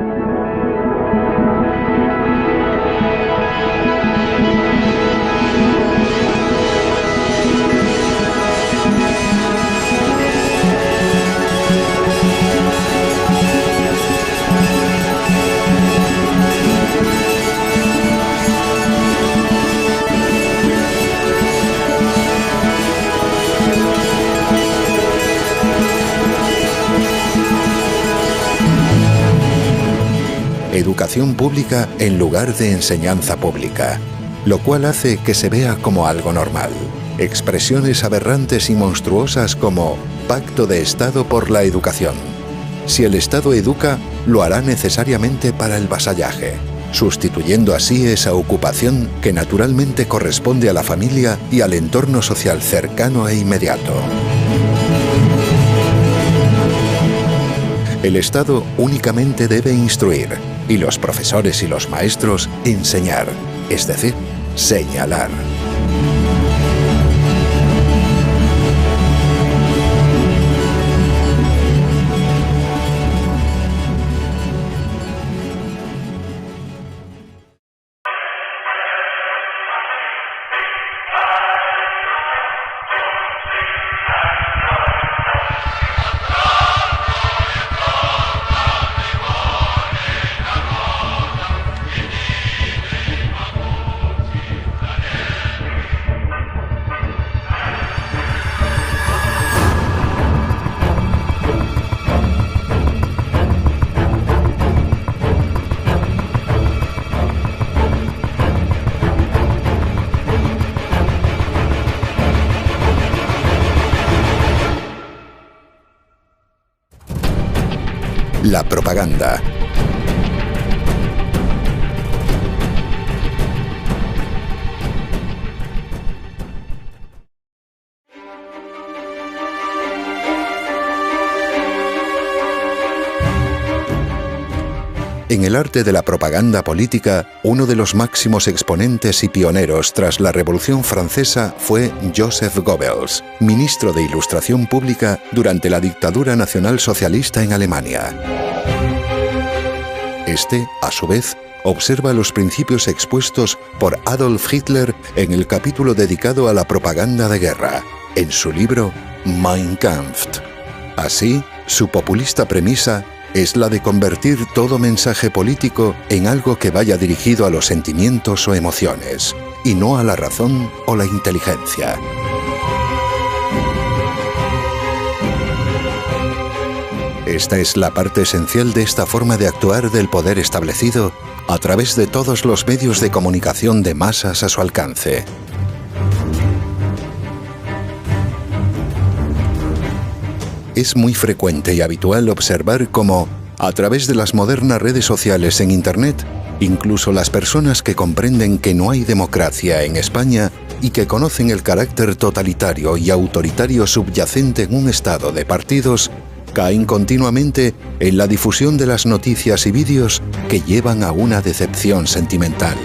Educación pública en lugar de enseñanza pública, lo cual hace que se vea como algo normal. Expresiones aberrantes y monstruosas como pacto de Estado por la educación. Si el Estado educa, lo hará necesariamente para el vasallaje, sustituyendo así esa ocupación que naturalmente corresponde a la familia y al entorno social cercano e inmediato. El Estado únicamente debe instruir y los profesores y los maestros enseñar, es decir, señalar. La propaganda. En el arte de la propaganda política, uno de los máximos exponentes y pioneros tras la Revolución Francesa fue Joseph Goebbels, ministro de Ilustración Pública durante la dictadura nacionalsocialista en Alemania. Este, a su vez, observa los principios expuestos por Adolf Hitler en el capítulo dedicado a la propaganda de guerra, en su libro Mein Kampf. Así, su populista premisa es la de convertir todo mensaje político en algo que vaya dirigido a los sentimientos o emociones, y no a la razón o la inteligencia. Esta es la parte esencial de esta forma de actuar del poder establecido a través de todos los medios de comunicación de masas a su alcance. Es muy frecuente y habitual observar cómo, a través de las modernas redes sociales en Internet, incluso las personas que comprenden que no hay democracia en España y que conocen el carácter totalitario y autoritario subyacente en un estado de partidos, caen continuamente en la difusión de las noticias y vídeos que llevan a una decepción sentimental.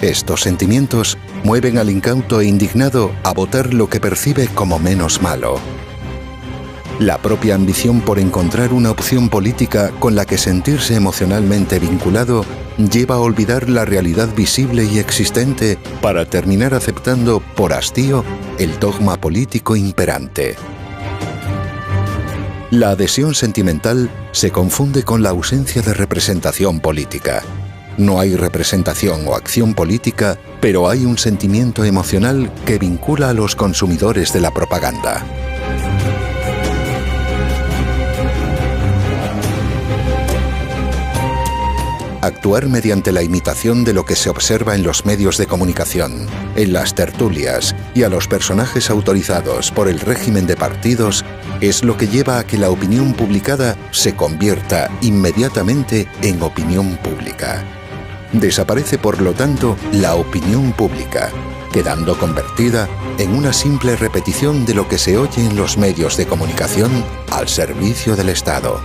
Estos sentimientos mueven al incauto e indignado a votar lo que percibe como menos malo. La propia ambición por encontrar una opción política con la que sentirse emocionalmente vinculado lleva a olvidar la realidad visible y existente para terminar aceptando por hastío el dogma político imperante. La adhesión sentimental se confunde con la ausencia de representación política. No hay representación o acción política, pero hay un sentimiento emocional que vincula a los consumidores de la propaganda. Actuar mediante la imitación de lo que se observa en los medios de comunicación, en las tertulias y a los personajes autorizados por el régimen de partidos es lo que lleva a que la opinión publicada se convierta inmediatamente en opinión pública. Desaparece, por lo tanto, la opinión pública, quedando convertida en una simple repetición de lo que se oye en los medios de comunicación al servicio del Estado.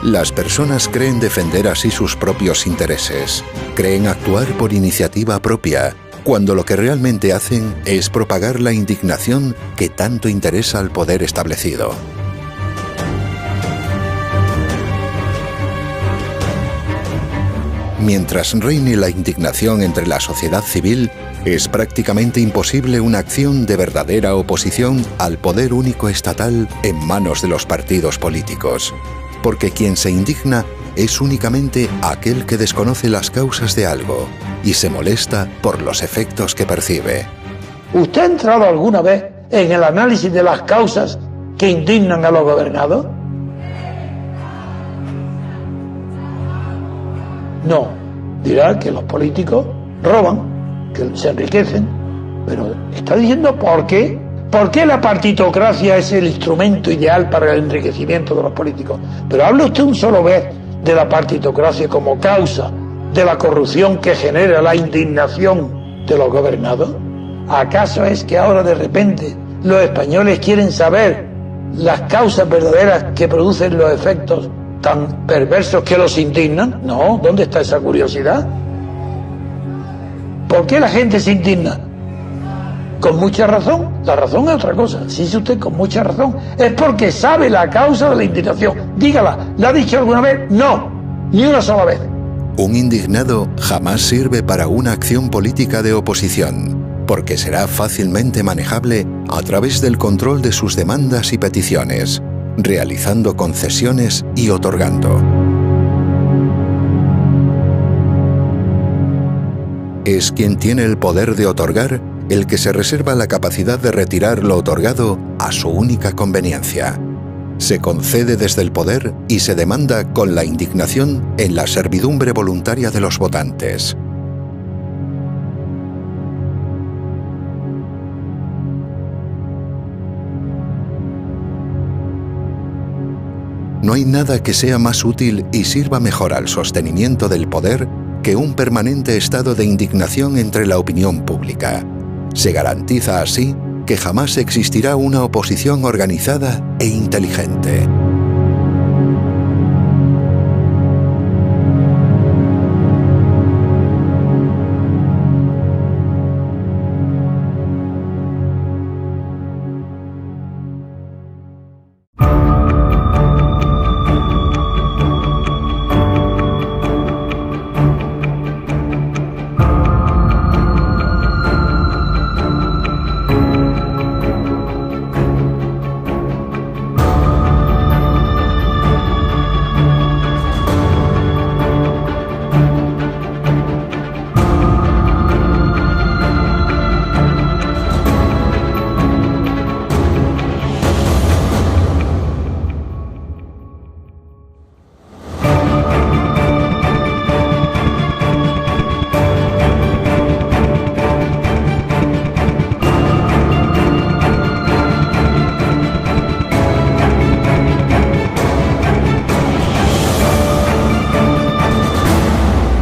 Las personas creen defender así sus propios intereses, creen actuar por iniciativa propia, cuando lo que realmente hacen es propagar la indignación que tanto interesa al poder establecido. Mientras reine la indignación entre la sociedad civil, es prácticamente imposible una acción de verdadera oposición al poder único estatal en manos de los partidos políticos, porque quien se indigna es únicamente aquel que desconoce las causas de algo y se molesta por los efectos que percibe. ¿Usted ha entrado alguna vez en el análisis de las causas que indignan a los gobernados? No, dirá que los políticos roban, que se enriquecen, pero está diciendo por qué. ¿Por qué la partitocracia es el instrumento ideal para el enriquecimiento de los políticos? Pero habla usted un solo vez de la partitocracia como causa de la corrupción que genera la indignación de los gobernados. ¿Acaso es que ahora de repente los españoles quieren saber las causas verdaderas que producen los efectos tan perversos que los indignan? No, ¿dónde está esa curiosidad? ¿Por qué la gente se indigna? Con mucha razón. La razón es otra cosa. Si dice usted con mucha razón, es porque sabe la causa de la indignación. Dígala, ¿la ha dicho alguna vez? No, ni una sola vez. Un indignado jamás sirve para una acción política de oposición, porque será fácilmente manejable a través del control de sus demandas y peticiones, realizando concesiones y otorgando. Es quien tiene el poder de otorgar el que se reserva la capacidad de retirar lo otorgado a su única conveniencia. Se concede desde el poder y se demanda con la indignación en la servidumbre voluntaria de los votantes. No hay nada que sea más útil y sirva mejor al sostenimiento del poder que un permanente estado de indignación entre la opinión pública. Se garantiza así que jamás existirá una oposición organizada e inteligente.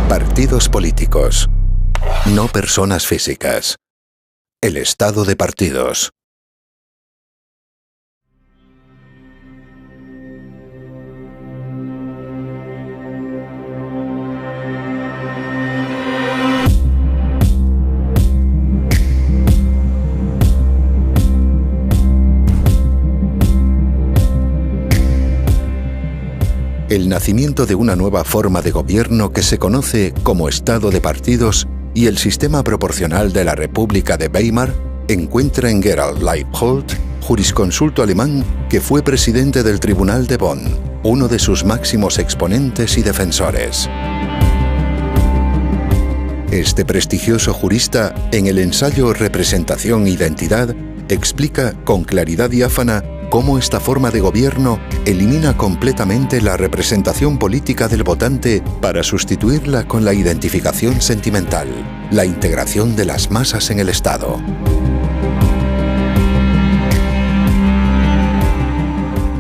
Partidos políticos, no personas físicas. El estado de partidos. El nacimiento de una nueva forma de gobierno que se conoce como Estado de partidos y el sistema proporcional de la República de Weimar encuentra en Gerald Leibhold, jurisconsulto alemán que fue presidente del Tribunal de Bonn, uno de sus máximos exponentes y defensores. Este prestigioso jurista, en el ensayo Representación e Identidad, explica con claridad diáfana cómo esta forma de gobierno elimina completamente la representación política del votante para sustituirla con la identificación sentimental, la integración de las masas en el Estado.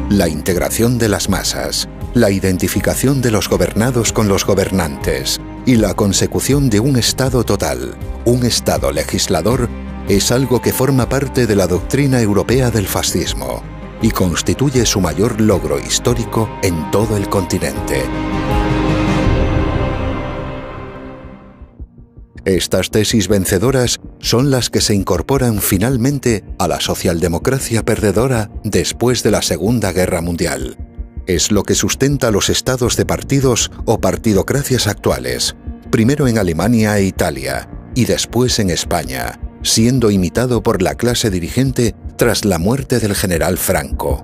La integración de las masas, la identificación de los gobernados con los gobernantes y la consecución de un Estado total, un Estado legislador, es algo que forma parte de la doctrina europea del fascismo y constituye su mayor logro histórico en todo el continente. Estas tesis vencedoras son las que se incorporan finalmente a la socialdemocracia perdedora después de la Segunda Guerra Mundial. Es lo que sustenta los estados de partidos o partidocracias actuales, primero en Alemania e Italia y después en España, siendo imitado por la clase dirigente tras la muerte del general Franco.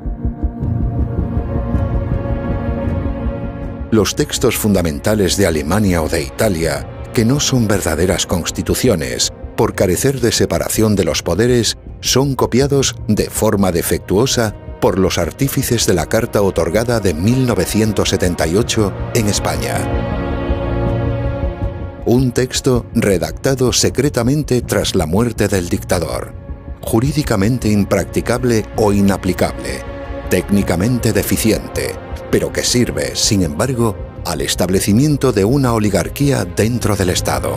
Los textos fundamentales de Alemania o de Italia, que no son verdaderas constituciones, por carecer de separación de los poderes, son copiados de forma defectuosa por los artífices de la Carta otorgada de 1978 en España. Un texto redactado secretamente tras la muerte del dictador, jurídicamente impracticable o inaplicable, técnicamente deficiente, pero que sirve, sin embargo, al establecimiento de una oligarquía dentro del Estado.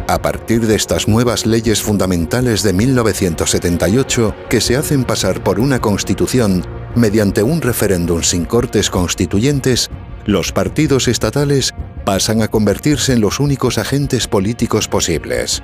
A partir de estas nuevas leyes fundamentales de 1978, que se hacen pasar por una constitución mediante un referéndum sin cortes constituyentes, los partidos estatales pasan a convertirse en los únicos agentes políticos posibles.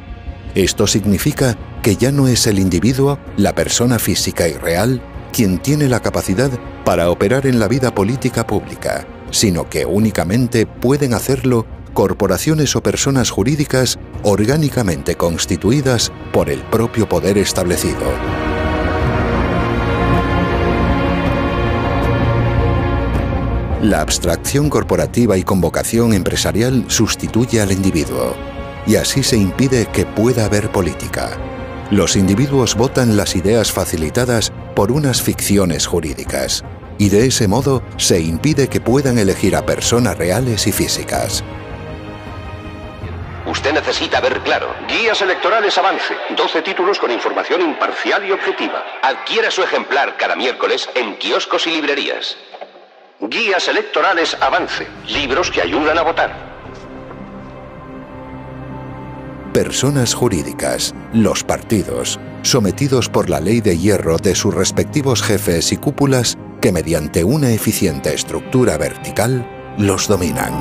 Esto significa que ya no es el individuo, la persona física y real, quien tiene la capacidad para operar en la vida política pública, sino que únicamente pueden hacerlo corporaciones o personas jurídicas orgánicamente constituidas por el propio poder establecido. La abstracción corporativa y convocación empresarial sustituye al individuo, y así se impide que pueda haber política. Los individuos votan las ideas facilitadas por unas ficciones jurídicas, y de ese modo se impide que puedan elegir a personas reales y físicas. Usted necesita ver claro. Guías electorales Avance. 12 títulos con información imparcial y objetiva. Adquiera su ejemplar cada miércoles en kioscos y librerías. Guías electorales Avance. Libros que ayudan a votar. personas jurídicas, los partidos, sometidos por la ley de hierro de sus respectivos jefes y cúpulas que mediante una eficiente estructura vertical los dominan.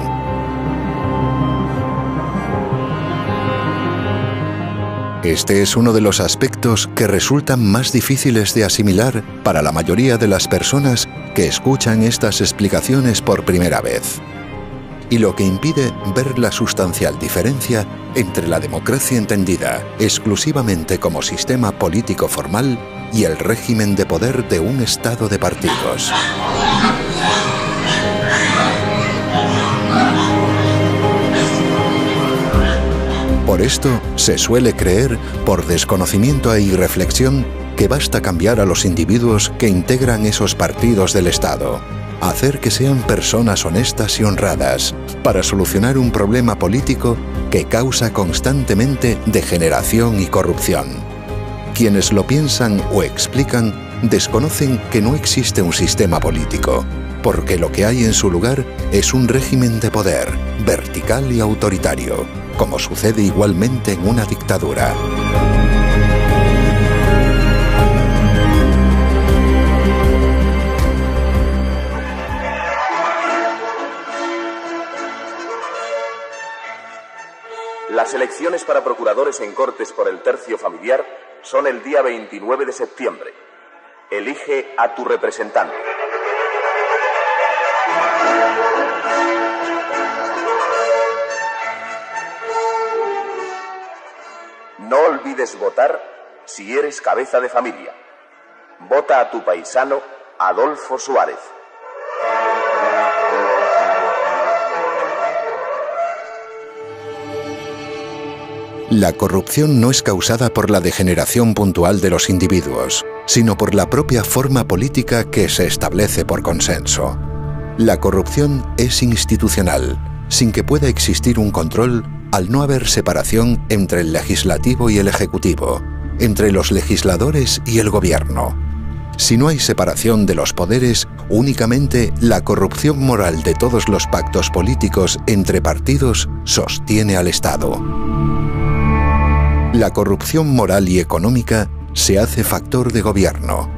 Este es uno de los aspectos que resultan más difíciles de asimilar para la mayoría de las personas que escuchan estas explicaciones por primera vez, y lo que impide ver la sustancial diferencia entre la democracia entendida exclusivamente como sistema político formal y el régimen de poder de un Estado de partidos. Por esto, se suele creer, por desconocimiento e irreflexión, que basta cambiar a los individuos que integran esos partidos del Estado, hacer que sean personas honestas y honradas, para solucionar un problema político que causa constantemente degeneración y corrupción. Quienes lo piensan o explican desconocen que no existe un sistema político, porque lo que hay en su lugar es un régimen de poder, vertical y autoritario, como sucede igualmente en una dictadura. Las elecciones para procuradores en Cortes por el tercio familiar son el día 29 de septiembre. Elige a tu representante. No olvides votar si eres cabeza de familia. Vota a tu paisano Adolfo Suárez. La corrupción no es causada por la degeneración puntual de los individuos, sino por la propia forma política que se establece por consenso. La corrupción es institucional, sin que pueda existir un control al no haber separación entre el legislativo y el ejecutivo, entre los legisladores y el gobierno. Si no hay separación de los poderes, únicamente la corrupción moral de todos los pactos políticos entre partidos sostiene al Estado. La corrupción moral y económica se hace factor de gobierno.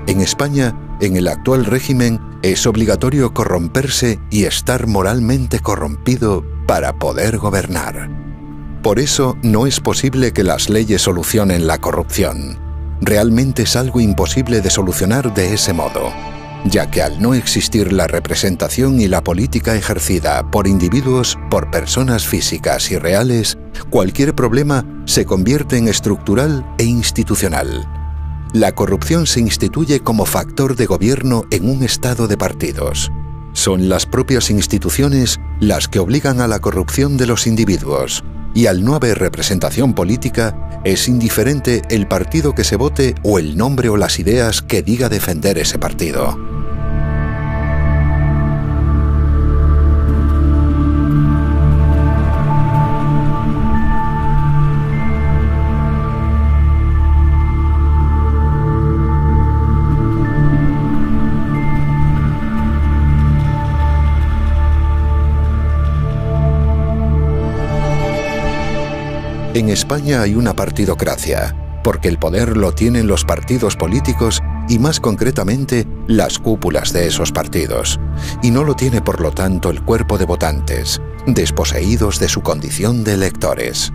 En España, en el actual régimen, es obligatorio corromperse y estar moralmente corrompido para poder gobernar. Por eso no es posible que las leyes solucionen la corrupción. Realmente es algo imposible de solucionar de ese modo, ya que al no existir la representación y la política ejercida por individuos, por personas físicas y reales, cualquier problema se convierte en estructural e institucional. La corrupción se instituye como factor de gobierno en un Estado de partidos. Son las propias instituciones las que obligan a la corrupción de los individuos, y al no haber representación política, es indiferente el partido que se vote o el nombre o las ideas que diga defender ese partido. En España hay una partidocracia, porque el poder lo tienen los partidos políticos y más concretamente las cúpulas de esos partidos, y no lo tiene por lo tanto el cuerpo de votantes, desposeídos de su condición de electores.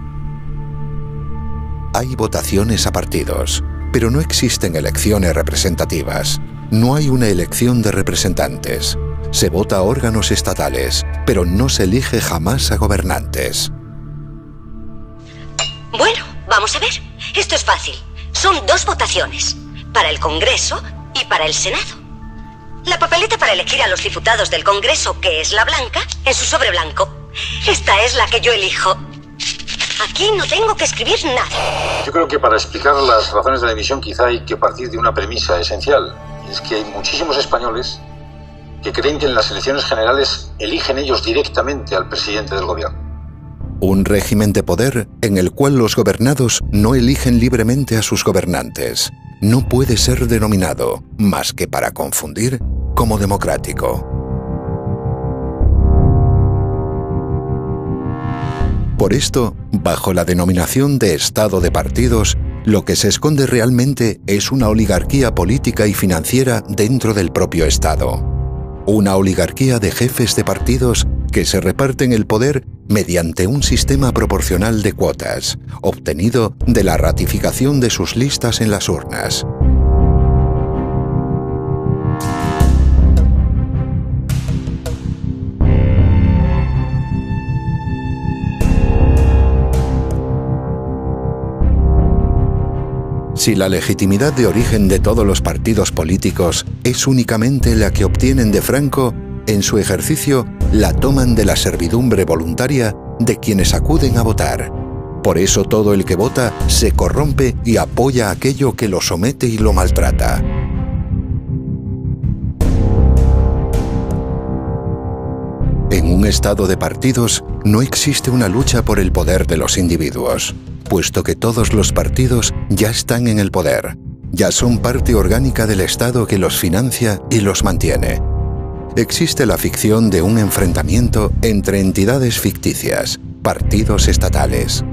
Hay votaciones a partidos, pero no existen elecciones representativas. No hay una elección de representantes. Se vota a órganos estatales, pero no se elige jamás a gobernantes. Bueno, vamos a ver. Esto es fácil. Son dos votaciones, para el Congreso y para el Senado. La papeleta para elegir a los diputados del Congreso, que es la blanca, en su sobre blanco. Esta es la que yo elijo. Aquí no tengo que escribir nada. Yo creo que para explicar las razones de la división quizá hay que partir de una premisa esencial. Y es que hay muchísimos españoles que creen que en las elecciones generales eligen ellos directamente al presidente del gobierno. Un régimen de poder en el cual los gobernados no eligen libremente a sus gobernantes no puede ser denominado, más que para confundir, como democrático. Por esto, bajo la denominación de Estado de partidos, lo que se esconde realmente es una oligarquía política y financiera dentro del propio Estado. Una oligarquía de jefes de partidos que se reparten el poder mediante un sistema proporcional de cuotas, obtenido de la ratificación de sus listas en las urnas. Si la legitimidad de origen de todos los partidos políticos es únicamente la que obtienen de Franco, en su ejercicio la toman de la servidumbre voluntaria de quienes acuden a votar. Por eso todo el que vota se corrompe y apoya aquello que lo somete y lo maltrata. En un estado de partidos no existe una lucha por el poder de los individuos, puesto que todos los partidos ya están en el poder, ya son parte orgánica del Estado que los financia y los mantiene. Existe la ficción de un enfrentamiento entre entidades ficticias, partidos estatales.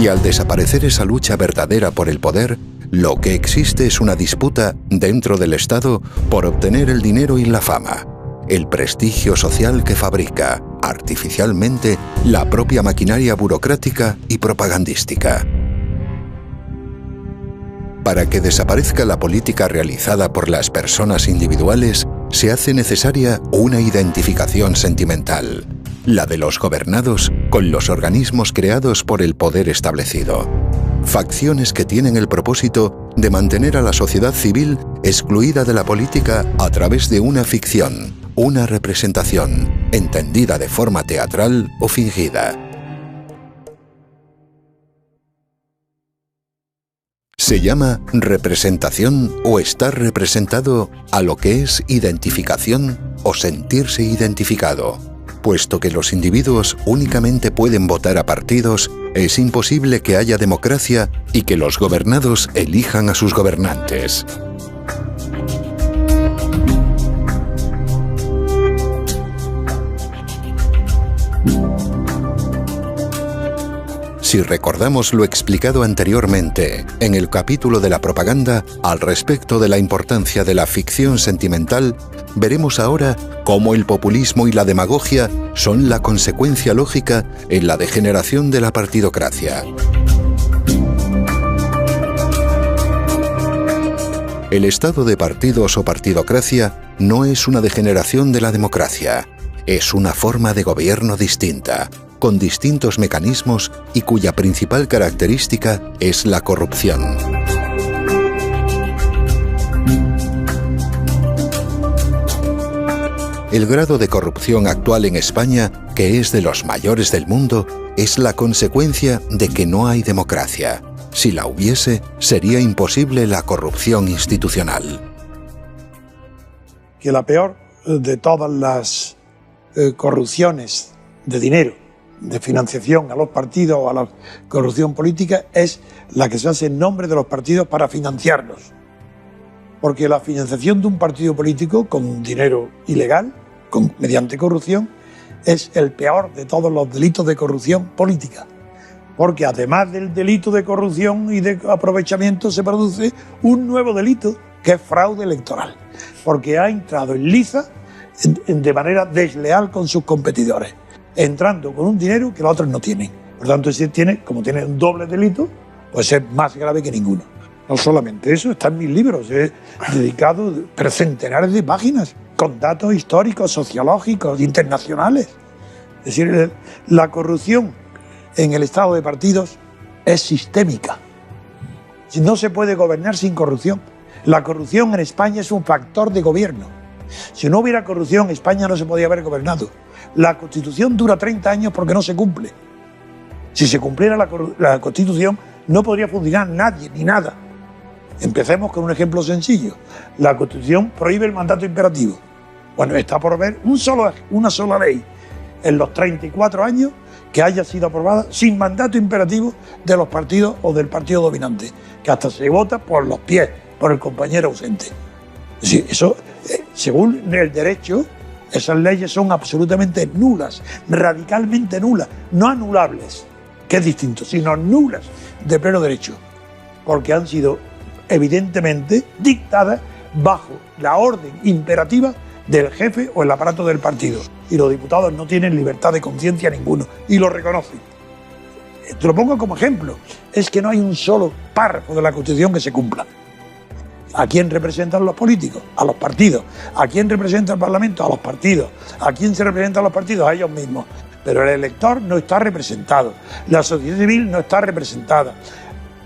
Y al desaparecer esa lucha verdadera por el poder, lo que existe es una disputa dentro del Estado por obtener el dinero y la fama, el prestigio social que fabrica, artificialmente, la propia maquinaria burocrática y propagandística. Para que desaparezca la política realizada por las personas individuales, se hace necesaria una identificación sentimental, la de los gobernados con los organismos creados por el poder establecido. Facciones que tienen el propósito de mantener a la sociedad civil excluida de la política a través de una ficción, una representación, entendida de forma teatral o fingida. Se llama representación o estar representado a lo que es identificación o sentirse identificado. Puesto que los individuos únicamente pueden votar a partidos, es imposible que haya democracia y que los gobernados elijan a sus gobernantes. Si recordamos lo explicado anteriormente en el capítulo de la propaganda al respecto de la importancia de la ficción sentimental, veremos ahora cómo el populismo y la demagogia son la consecuencia lógica en la degeneración de la partidocracia. El estado de partidos o partidocracia no es una degeneración de la democracia, es una forma de gobierno distinta, con distintos mecanismos y cuya principal característica es la corrupción. El grado de corrupción actual en España, que es de los mayores del mundo, es la consecuencia de que no hay democracia. Si la hubiese, sería imposible la corrupción institucional. Que la peor de todas las corrupciones de dinero, de financiación a los partidos o a la corrupción política, es la que se hace en nombre de los partidos para financiarlos. Porque la financiación de un partido político con dinero ilegal, mediante corrupción, es el peor de todos los delitos de corrupción política. Porque además del delito de corrupción y de aprovechamiento se produce un nuevo delito, que es fraude electoral. Porque ha entrado en liza de manera desleal con sus competidores, entrando con un dinero que los otros no tienen. Por tanto, como tiene un doble delito, pues es más grave que ninguno. No solamente eso, está en mis libros, he dedicado centenares de páginas con datos históricos, sociológicos, internacionales. Es decir, la corrupción en el estado de partidos es sistémica. No se puede gobernar sin corrupción. La corrupción en España es un factor de gobierno. Si no hubiera corrupción, España no se podía haber gobernado. La Constitución dura 30 años porque no se cumple. Si se cumpliera la Constitución, no podría funcionar nadie ni nada. Empecemos con un ejemplo sencillo. La Constitución prohíbe el mandato imperativo. Bueno, está por ver una sola ley en los 34 años que haya sido aprobada sin mandato imperativo de los partidos o del partido dominante, que hasta se vota por los pies, por el compañero ausente. Es decir, eso Según el derecho, esas leyes son absolutamente nulas, radicalmente nulas, no anulables, que es distinto, sino nulas de pleno derecho, porque han sido evidentemente dictadas bajo la orden imperativa del jefe o el aparato del partido. Y los diputados no tienen libertad de conciencia ninguno, y lo reconocen. Te lo pongo como ejemplo, es que no hay un solo párrafo de la Constitución que se cumpla. ¿A quién representan los políticos? A los partidos. ¿A quién representa el Parlamento? A los partidos. ¿A quién se representan los partidos? A ellos mismos. Pero el elector no está representado. La sociedad civil no está representada.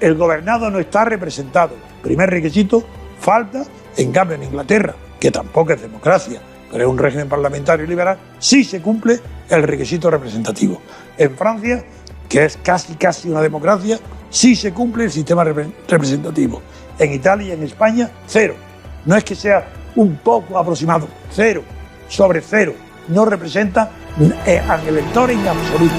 El gobernado no está representado. Primer requisito, falta. En cambio, en Inglaterra, que tampoco es democracia, pero es un régimen parlamentario liberal, sí se cumple el requisito representativo. En Francia, que es casi una democracia, sí se cumple el sistema representativo. En Italia y en España, 0. No es que sea un poco aproximado, 0 sobre 0. No representa al elector en absoluto.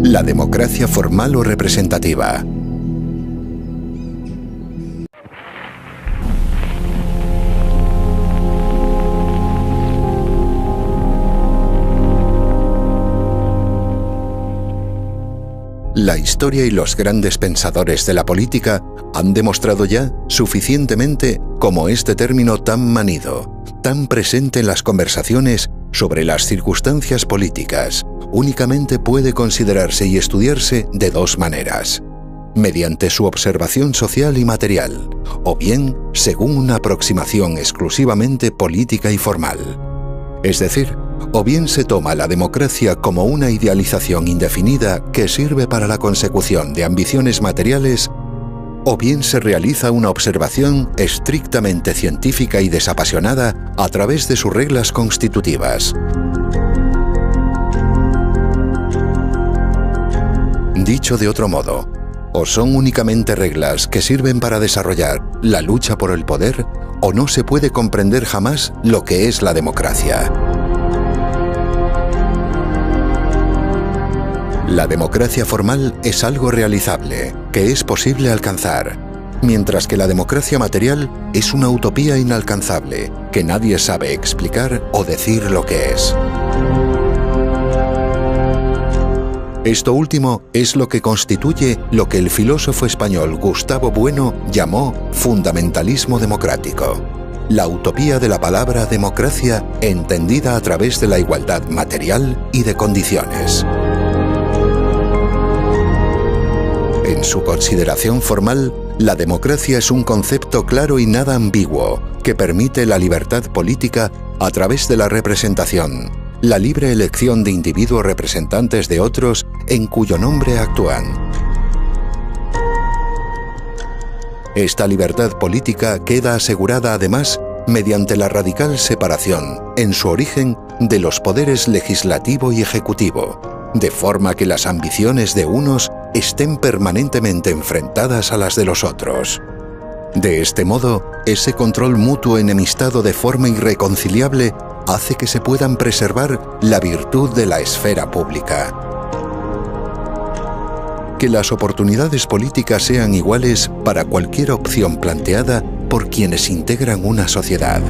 La democracia formal o representativa. La historia y los grandes pensadores de la política han demostrado ya suficientemente cómo este término tan manido, tan presente en las conversaciones sobre las circunstancias políticas, únicamente puede considerarse y estudiarse de dos maneras: mediante su observación social y material, o bien según una aproximación exclusivamente política y formal. Es decir, o bien se toma la democracia como una idealización indefinida que sirve para la consecución de ambiciones materiales, o bien se realiza una observación estrictamente científica y desapasionada a través de sus reglas constitutivas. Dicho de otro modo, o son únicamente reglas que sirven para desarrollar la lucha por el poder, o no se puede comprender jamás lo que es la democracia. La democracia formal es algo realizable, que es posible alcanzar, mientras que la democracia material es una utopía inalcanzable, que nadie sabe explicar o decir lo que es. Esto último es lo que constituye lo que el filósofo español Gustavo Bueno llamó fundamentalismo democrático. la utopía de la palabra democracia entendida a través de la igualdad material y de condiciones. En su consideración formal, la democracia es un concepto claro y nada ambiguo que permite la libertad política a través de la representación, la libre elección de individuos representantes de otros en cuyo nombre actúan. Esta libertad política queda asegurada además mediante la radical separación, en su origen, de los poderes legislativo y ejecutivo, de forma que las ambiciones de unos estén permanentemente enfrentadas a las de los otros. De este modo, ese control mutuo enemistado de forma irreconciliable hace que se puedan preservar la virtud de la esfera pública. Que las oportunidades políticas sean iguales para cualquier opción planteada por quienes integran una sociedad.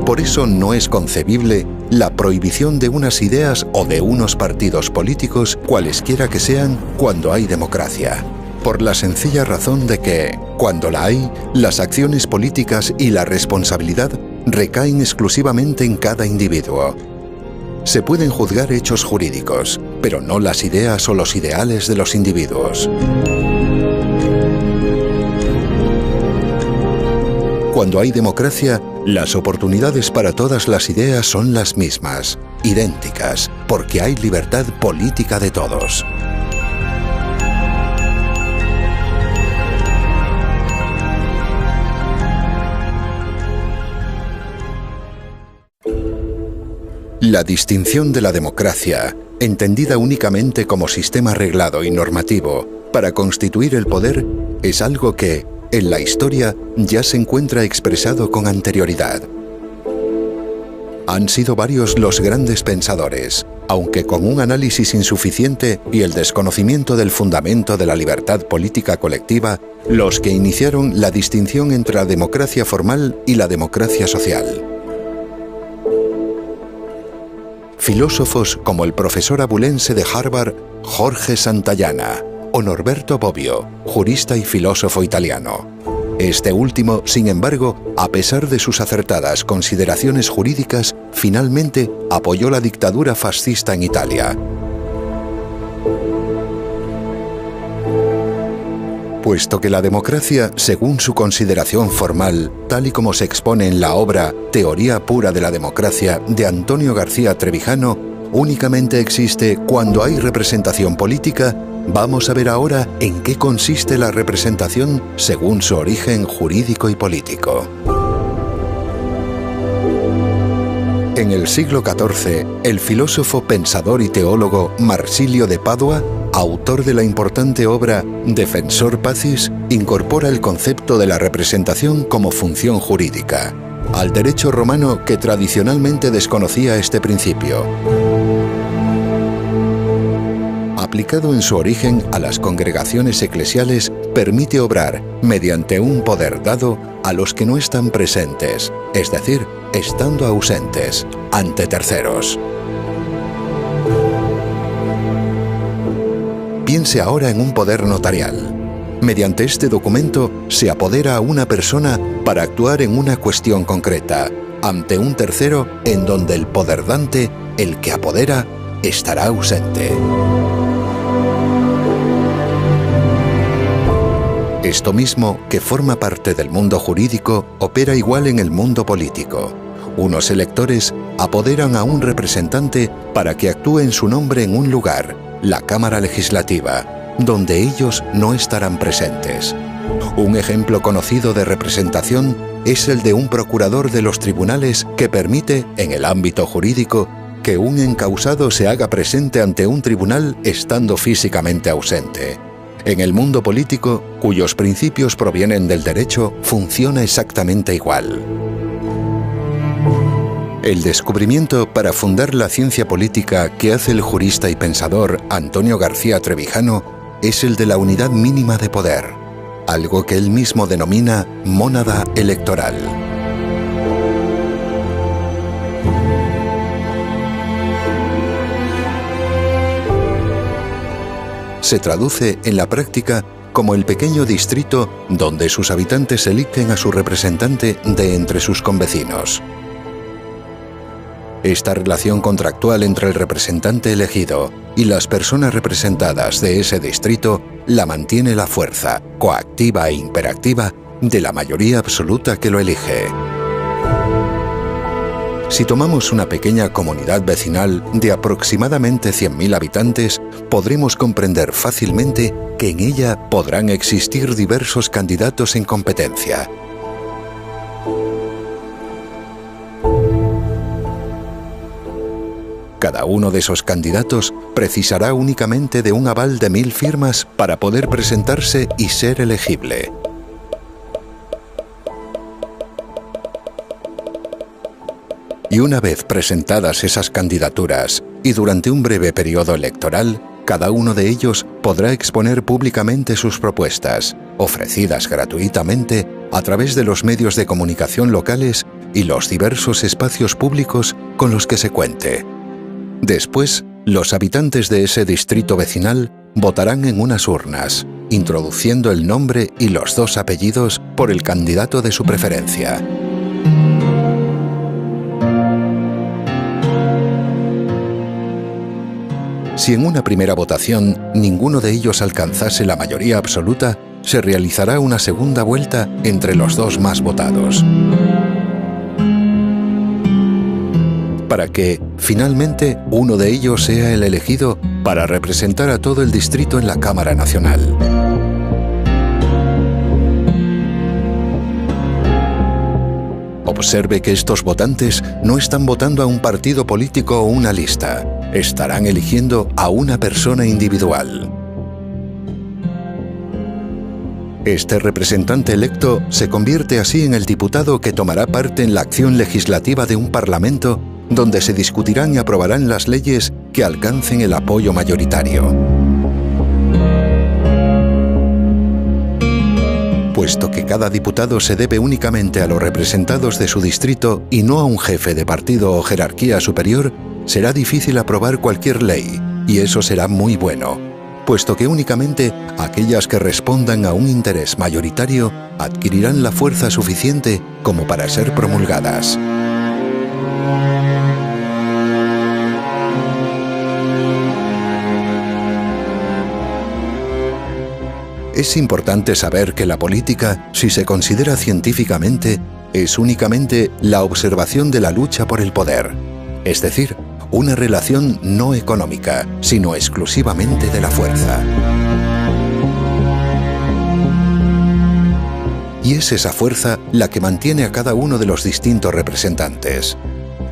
Por eso no es concebible la prohibición de unas ideas o de unos partidos políticos, cualesquiera que sean, cuando hay democracia. Por la sencilla razón de que, cuando la hay, las acciones políticas y la responsabilidad recaen exclusivamente en cada individuo. Se pueden juzgar hechos jurídicos, pero no las ideas o los ideales de los individuos. Cuando hay democracia, las oportunidades para todas las ideas son las mismas, idénticas, porque hay libertad política de todos. La distinción de la democracia, entendida únicamente como sistema reglado y normativo para constituir el poder, es algo que, en la historia, ya se encuentra expresado con anterioridad. Han sido varios los grandes pensadores, aunque con un análisis insuficiente y el desconocimiento del fundamento de la libertad política colectiva, los que iniciaron la distinción entre la democracia formal y la democracia social. Filósofos como el profesor abulense de Harvard, Jorge Santayana, o Norberto Bobbio, jurista y filósofo italiano. Este último, sin embargo, a pesar de sus acertadas consideraciones jurídicas, finalmente apoyó la dictadura fascista en Italia. Puesto que la democracia, según su consideración formal, tal y como se expone en la obra Teoría pura de la democracia de Antonio García Trevijano, únicamente existe cuando hay representación política, vamos a ver ahora en qué consiste la representación según su origen jurídico y político. En el siglo XIV, el filósofo, pensador y teólogo Marsilio de Padua, autor de la importante obra Defensor Pacis, incorpora el concepto de la representación como función jurídica, al derecho romano que tradicionalmente desconocía este principio. Aplicado en su origen a las congregaciones eclesiales, permite obrar mediante un poder dado a los que no están presentes, es decir, estando ausentes, ante terceros. Piense ahora en un poder notarial. Mediante este documento se apodera a una persona para actuar en una cuestión concreta, ante un tercero en donde el poder dante, el que apodera, estará ausente. Esto mismo, que forma parte del mundo jurídico, opera igual en el mundo político. Unos electores apoderan a un representante para que actúe en su nombre en un lugar, la Cámara Legislativa, donde ellos no estarán presentes. Un ejemplo conocido de representación es el de un procurador de los tribunales que permite, en el ámbito jurídico, que un encausado se haga presente ante un tribunal estando físicamente ausente. En el mundo político, cuyos principios provienen del derecho, funciona exactamente igual. El descubrimiento para fundar la ciencia política que hace el jurista y pensador Antonio García Trevijano es el de la unidad mínima de poder, algo que él mismo denomina mónada electoral. Se traduce en la práctica como el pequeño distrito donde sus habitantes eligen a su representante de entre sus convecinos. Esta relación contractual entre el representante elegido y las personas representadas de ese distrito la mantiene la fuerza, coactiva e imperactiva, de la mayoría absoluta que lo elige. Si tomamos una pequeña comunidad vecinal de aproximadamente 100.000 habitantes, podremos comprender fácilmente que en ella podrán existir diversos candidatos en competencia. Cada uno de esos candidatos precisará únicamente de un aval de 1000 firmas para poder presentarse y ser elegible. Y una vez presentadas esas candidaturas, y durante un breve periodo electoral, cada uno de ellos podrá exponer públicamente sus propuestas, ofrecidas gratuitamente a través de los medios de comunicación locales y los diversos espacios públicos con los que se cuente. Después, los habitantes de ese distrito vecinal votarán en unas urnas, introduciendo el nombre y los 2 apellidos por el candidato de su preferencia. Si en una primera votación ninguno de ellos alcanzase la mayoría absoluta, se realizará una segunda vuelta entre los 2 más votados, para que, finalmente, uno de ellos sea el elegido para representar a todo el distrito en la Cámara Nacional. Observe que estos votantes no están votando a un partido político o una lista. Estarán eligiendo a una persona individual. Este representante electo se convierte así en el diputado que tomará parte en la acción legislativa de un parlamento donde se discutirán y aprobarán las leyes que alcancen el apoyo mayoritario. Puesto que cada diputado se debe únicamente a los representados de su distrito y no a un jefe de partido o jerarquía superior, será difícil aprobar cualquier ley, y eso será muy bueno, puesto que únicamente aquellas que respondan a un interés mayoritario adquirirán la fuerza suficiente como para ser promulgadas. Es importante saber que la política, si se considera científicamente, es únicamente la observación de la lucha por el poder, es decir, una relación no económica, sino exclusivamente de la fuerza. Y es esa fuerza la que mantiene a cada uno de los distintos representantes.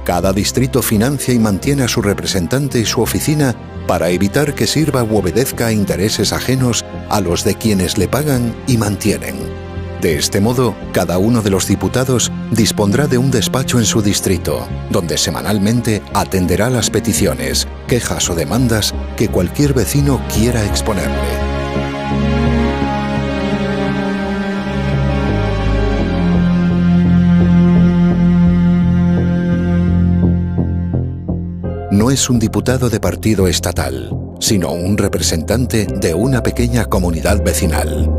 Cada distrito financia y mantiene a su representante y su oficina para evitar que sirva u obedezca a intereses ajenos a los de quienes le pagan y mantienen. De este modo, cada uno de los diputados dispondrá de un despacho en su distrito, donde semanalmente atenderá las peticiones, quejas o demandas que cualquier vecino quiera exponerle. No es un diputado de partido estatal, sino un representante de una pequeña comunidad vecinal.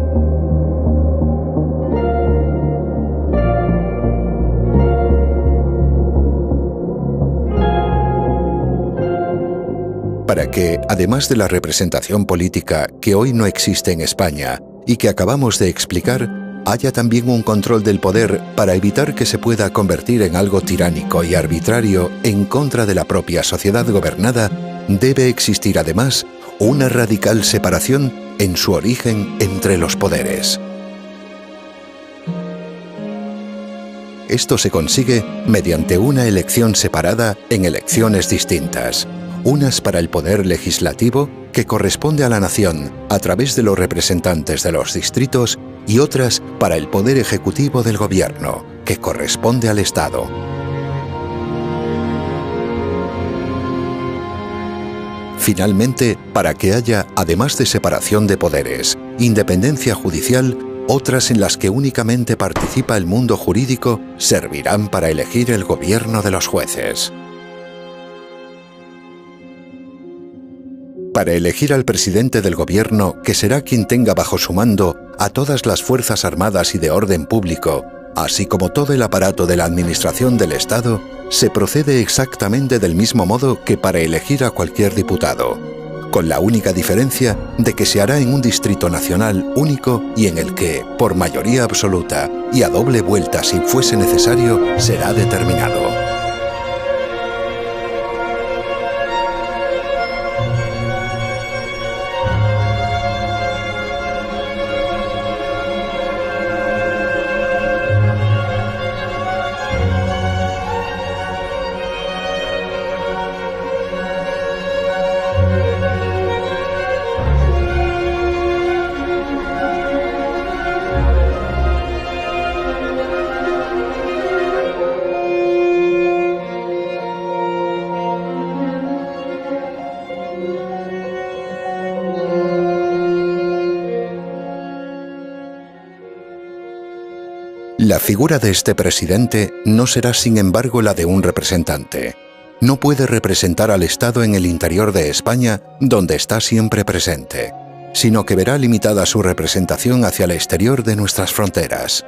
Para que, además de la representación política que hoy no existe en España y que acabamos de explicar, haya también un control del poder para evitar que se pueda convertir en algo tiránico y arbitrario en contra de la propia sociedad gobernada, debe existir además una radical separación en su origen entre los poderes. Esto se consigue mediante una elección separada en elecciones distintas, unas para el poder legislativo, que corresponde a la nación a través de los representantes de los distritos, y otras para el poder ejecutivo del gobierno, que corresponde al Estado. Finalmente, para que haya, además de separación de poderes, independencia judicial, otras en las que únicamente participa el mundo jurídico servirán para elegir el gobierno de los jueces. para elegir al presidente del gobierno, que será quien tenga bajo su mando a todas las fuerzas armadas y de orden público, así como todo el aparato de la administración del Estado, se procede exactamente del mismo modo que para elegir a cualquier diputado, con la única diferencia de que se hará en un distrito nacional único y en el que, por mayoría absoluta y a doble vuelta si fuese necesario, será determinado. La figura de este presidente no será, sin embargo, la de un representante. No puede representar al Estado en el interior de España, donde está siempre presente, sino que verá limitada su representación hacia el exterior de nuestras fronteras.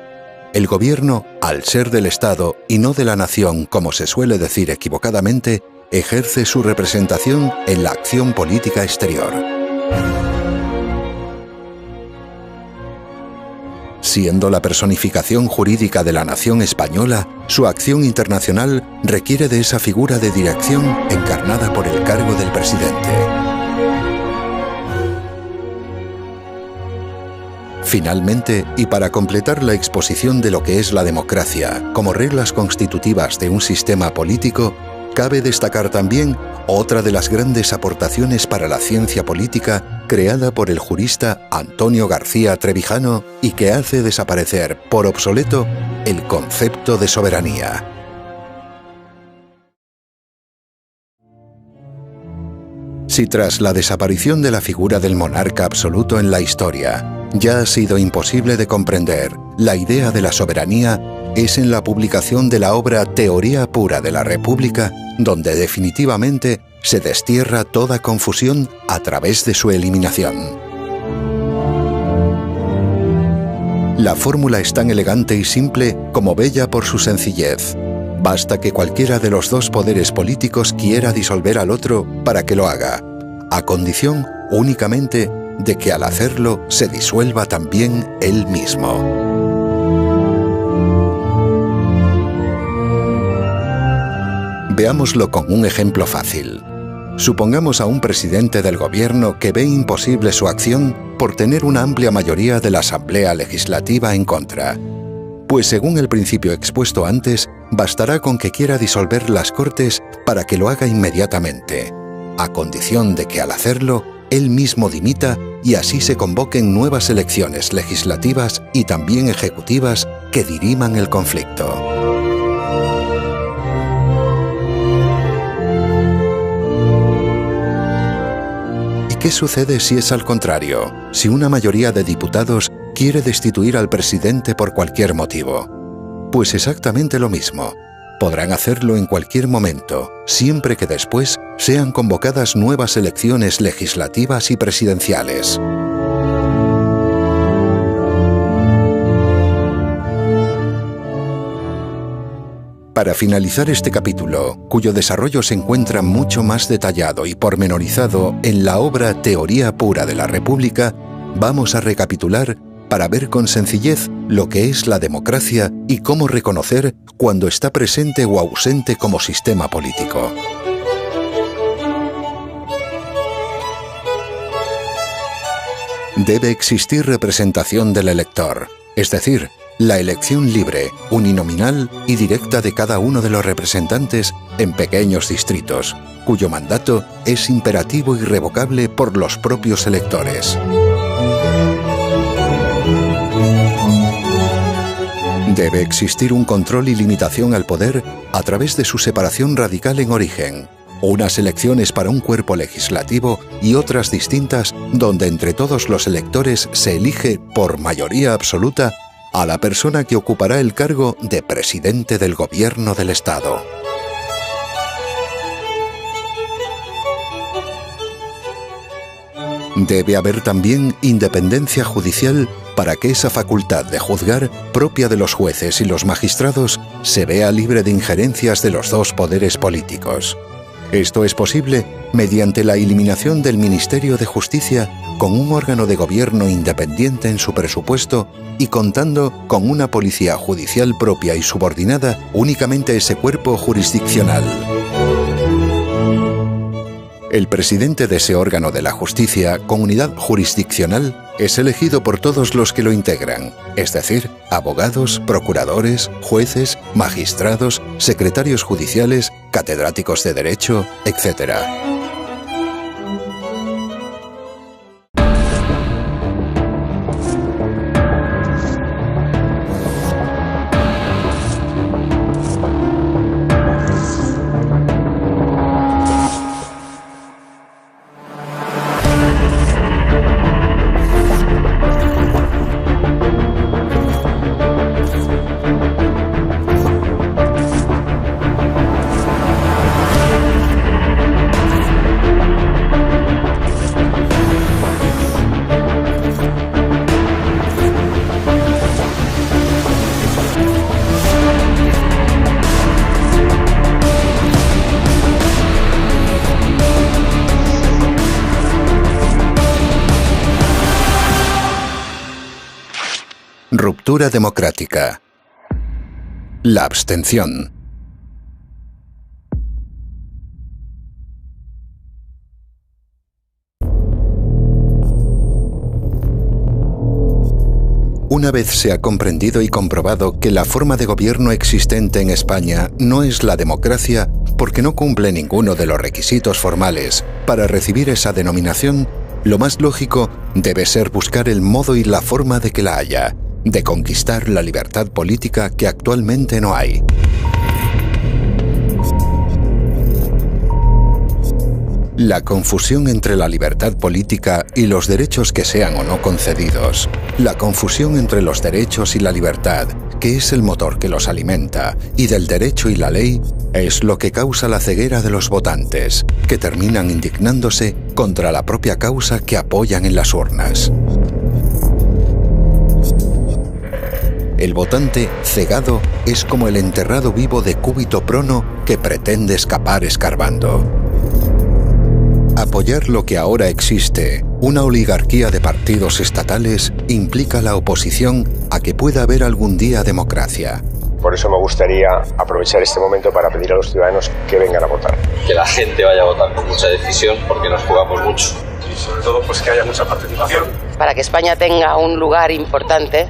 El gobierno, al ser del Estado y no de la nación, como se suele decir equivocadamente, ejerce su representación en la acción política exterior. Siendo la personificación jurídica de la nación española, su acción internacional requiere de esa figura de dirección encarnada por el cargo del presidente. Finalmente, y para completar la exposición de lo que es la democracia como reglas constitutivas de un sistema político, cabe destacar también otra de las grandes aportaciones para la ciencia política creada por el jurista Antonio García Trevijano y que hace desaparecer por obsoleto el concepto de soberanía. Si tras la desaparición de la figura del monarca absoluto en la historia ya ha sido imposible de comprender la idea de la soberanía, es en la publicación de la obra Teoría pura de la República donde definitivamente se destierra toda confusión a través de su eliminación. La fórmula es tan elegante y simple como bella por su sencillez. Basta que cualquiera de los dos poderes políticos quiera disolver al otro para que lo haga, a condición únicamente de que al hacerlo se disuelva también él mismo. Veámoslo con un ejemplo fácil. Supongamos a un presidente del gobierno que ve imposible su acción por tener una amplia mayoría de la Asamblea Legislativa en contra. Pues según el principio expuesto antes, bastará con que quiera disolver las Cortes para que lo haga inmediatamente, a condición de que al hacerlo, él mismo dimita y así se convoquen nuevas elecciones legislativas y también ejecutivas que diriman el conflicto. ¿Qué sucede si es al contrario? Si una mayoría de diputados quiere destituir al presidente por cualquier motivo. Pues exactamente lo mismo. Podrán hacerlo en cualquier momento, siempre que después sean convocadas nuevas elecciones legislativas y presidenciales. Para finalizar este capítulo, cuyo desarrollo se encuentra mucho más detallado y pormenorizado en la obra Teoría pura de la República, vamos a recapitular para ver con sencillez lo que es la democracia y cómo reconocer cuando está presente o ausente como sistema político. Debe existir representación del elector, es decir, la elección libre, uninominal y directa de cada uno de los representantes en pequeños distritos, cuyo mandato es imperativo y irrevocable por los propios electores. Debe existir un control y limitación al poder a través de su separación radical en origen, unas elecciones para un cuerpo legislativo y otras distintas donde entre todos los electores se elige por mayoría absoluta a la persona que ocupará el cargo de presidente del gobierno del Estado. Debe haber también independencia judicial para que esa facultad de juzgar, propia de los jueces y los magistrados, se vea libre de injerencias de los dos poderes políticos. Esto es posible mediante la eliminación del Ministerio de Justicia con un órgano de gobierno independiente en su presupuesto y contando con una policía judicial propia y subordinada únicamente a ese cuerpo jurisdiccional. El presidente de ese órgano de la justicia, con unidad jurisdiccional, es elegido por todos los que lo integran, es decir, abogados, procuradores, jueces, magistrados, secretarios judiciales, catedráticos de Derecho, etc. Ruptura democrática. La abstención. Una vez se ha comprendido y comprobado que la forma de gobierno existente en España no es la democracia porque no cumple ninguno de los requisitos formales para recibir esa denominación, lo más lógico debe ser buscar el modo y la forma de que la haya, de conquistar la libertad política que actualmente no hay. La confusión entre la libertad política y los derechos que sean o no concedidos, la confusión entre los derechos y la libertad, que es el motor que los alimenta, y del derecho y la ley, es lo que causa la ceguera de los votantes, que terminan indignándose contra la propia causa que apoyan en las urnas. El votante cegado es como el enterrado vivo de cúbito prono que pretende escapar escarbando. Apoyar lo que ahora existe, una oligarquía de partidos estatales, implica la oposición a que pueda haber algún día democracia. Por eso me gustaría aprovechar este momento para pedir a los ciudadanos que vengan a votar. Que la gente vaya a votar con mucha decisión porque nos jugamos mucho. Y sobre todo pues que haya mucha participación. Para que España tenga un lugar importante,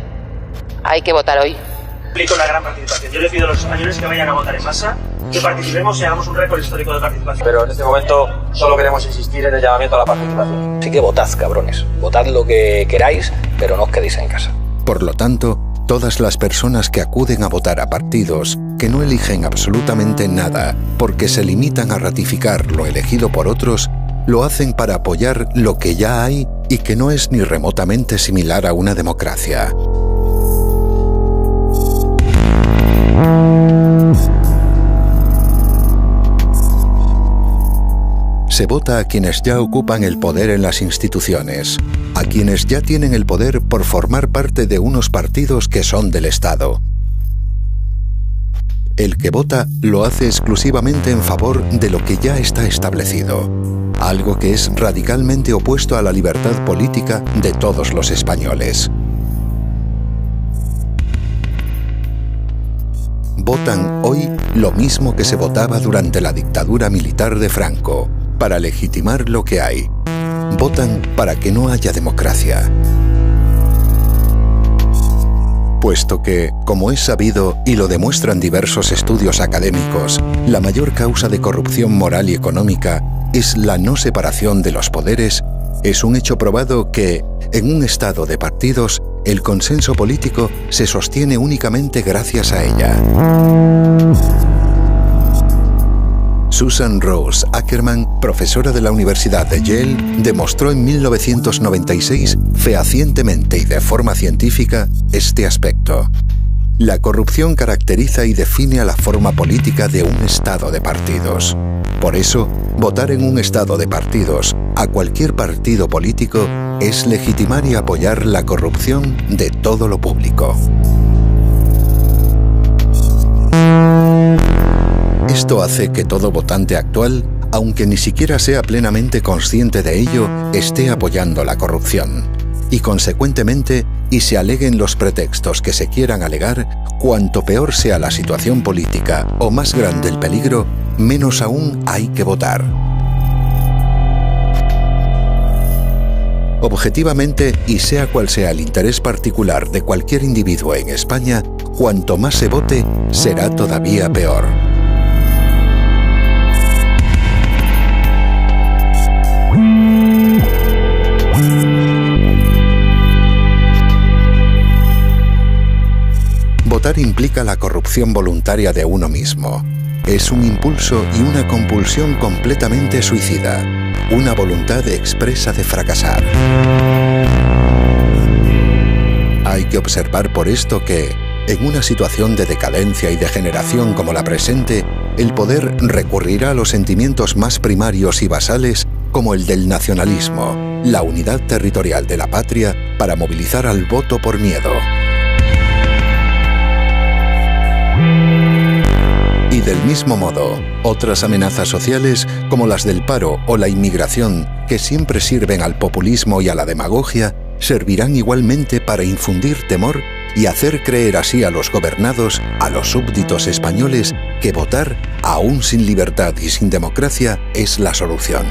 hay que votar hoy. Implica una gran participación. Yo le pido a los españoles que vayan a votar en masa, que participemos y hagamos un récord histórico de participación. Pero en este momento solo queremos insistir en el llamamiento a la participación. Así que votad, cabrones. Votad lo que queráis, pero no os quedéis en casa. Por lo tanto, todas las personas que acuden a votar a partidos que no eligen absolutamente nada porque se limitan a ratificar lo elegido por otros, lo hacen para apoyar lo que ya hay y que no es ni remotamente similar a una democracia. Se vota a quienes ya ocupan el poder en las instituciones, a quienes ya tienen el poder por formar parte de unos partidos que son del Estado. El que vota lo hace exclusivamente en favor de lo que ya está establecido, algo que es radicalmente opuesto a la libertad política de todos los españoles. Votan hoy lo mismo que se votaba durante la dictadura militar de Franco, para legitimar lo que hay. Votan para que no haya democracia. Puesto que, como es sabido y lo demuestran diversos estudios académicos, la mayor causa de corrupción moral y económica es la no separación de los poderes, es un hecho probado que, en un estado de partidos, el consenso político se sostiene únicamente gracias a ella. Susan Rose Ackerman, profesora de la Universidad de Yale, demostró en 1996 fehacientemente y de forma científica este aspecto. La corrupción caracteriza y define a la forma política de un Estado de partidos. Por eso, votar en un Estado de partidos a cualquier partido político es legitimar y apoyar la corrupción de todo lo público. Esto hace que todo votante actual, aunque ni siquiera sea plenamente consciente de ello, esté apoyando la corrupción. Y consecuentemente, y se aleguen los pretextos que se quieran alegar, cuanto peor sea la situación política o más grande el peligro, menos aún hay que votar. Objetivamente, y sea cual sea el interés particular de cualquier individuo en España, cuanto más se vote, será todavía peor. Votar implica la corrupción voluntaria de uno mismo. Es un impulso y una compulsión completamente suicida, una voluntad expresa de fracasar. Hay que observar por esto que, en una situación de decadencia y degeneración como la presente, el poder recurrirá a los sentimientos más primarios y basales como el del nacionalismo, la unidad territorial de la patria, para movilizar al voto por miedo. Y del mismo modo, otras amenazas sociales como las del paro o la inmigración, que siempre sirven al populismo y a la demagogia, servirán igualmente para infundir temor y hacer creer así a los gobernados, a los súbditos españoles, que votar, aún sin libertad y sin democracia, es la solución.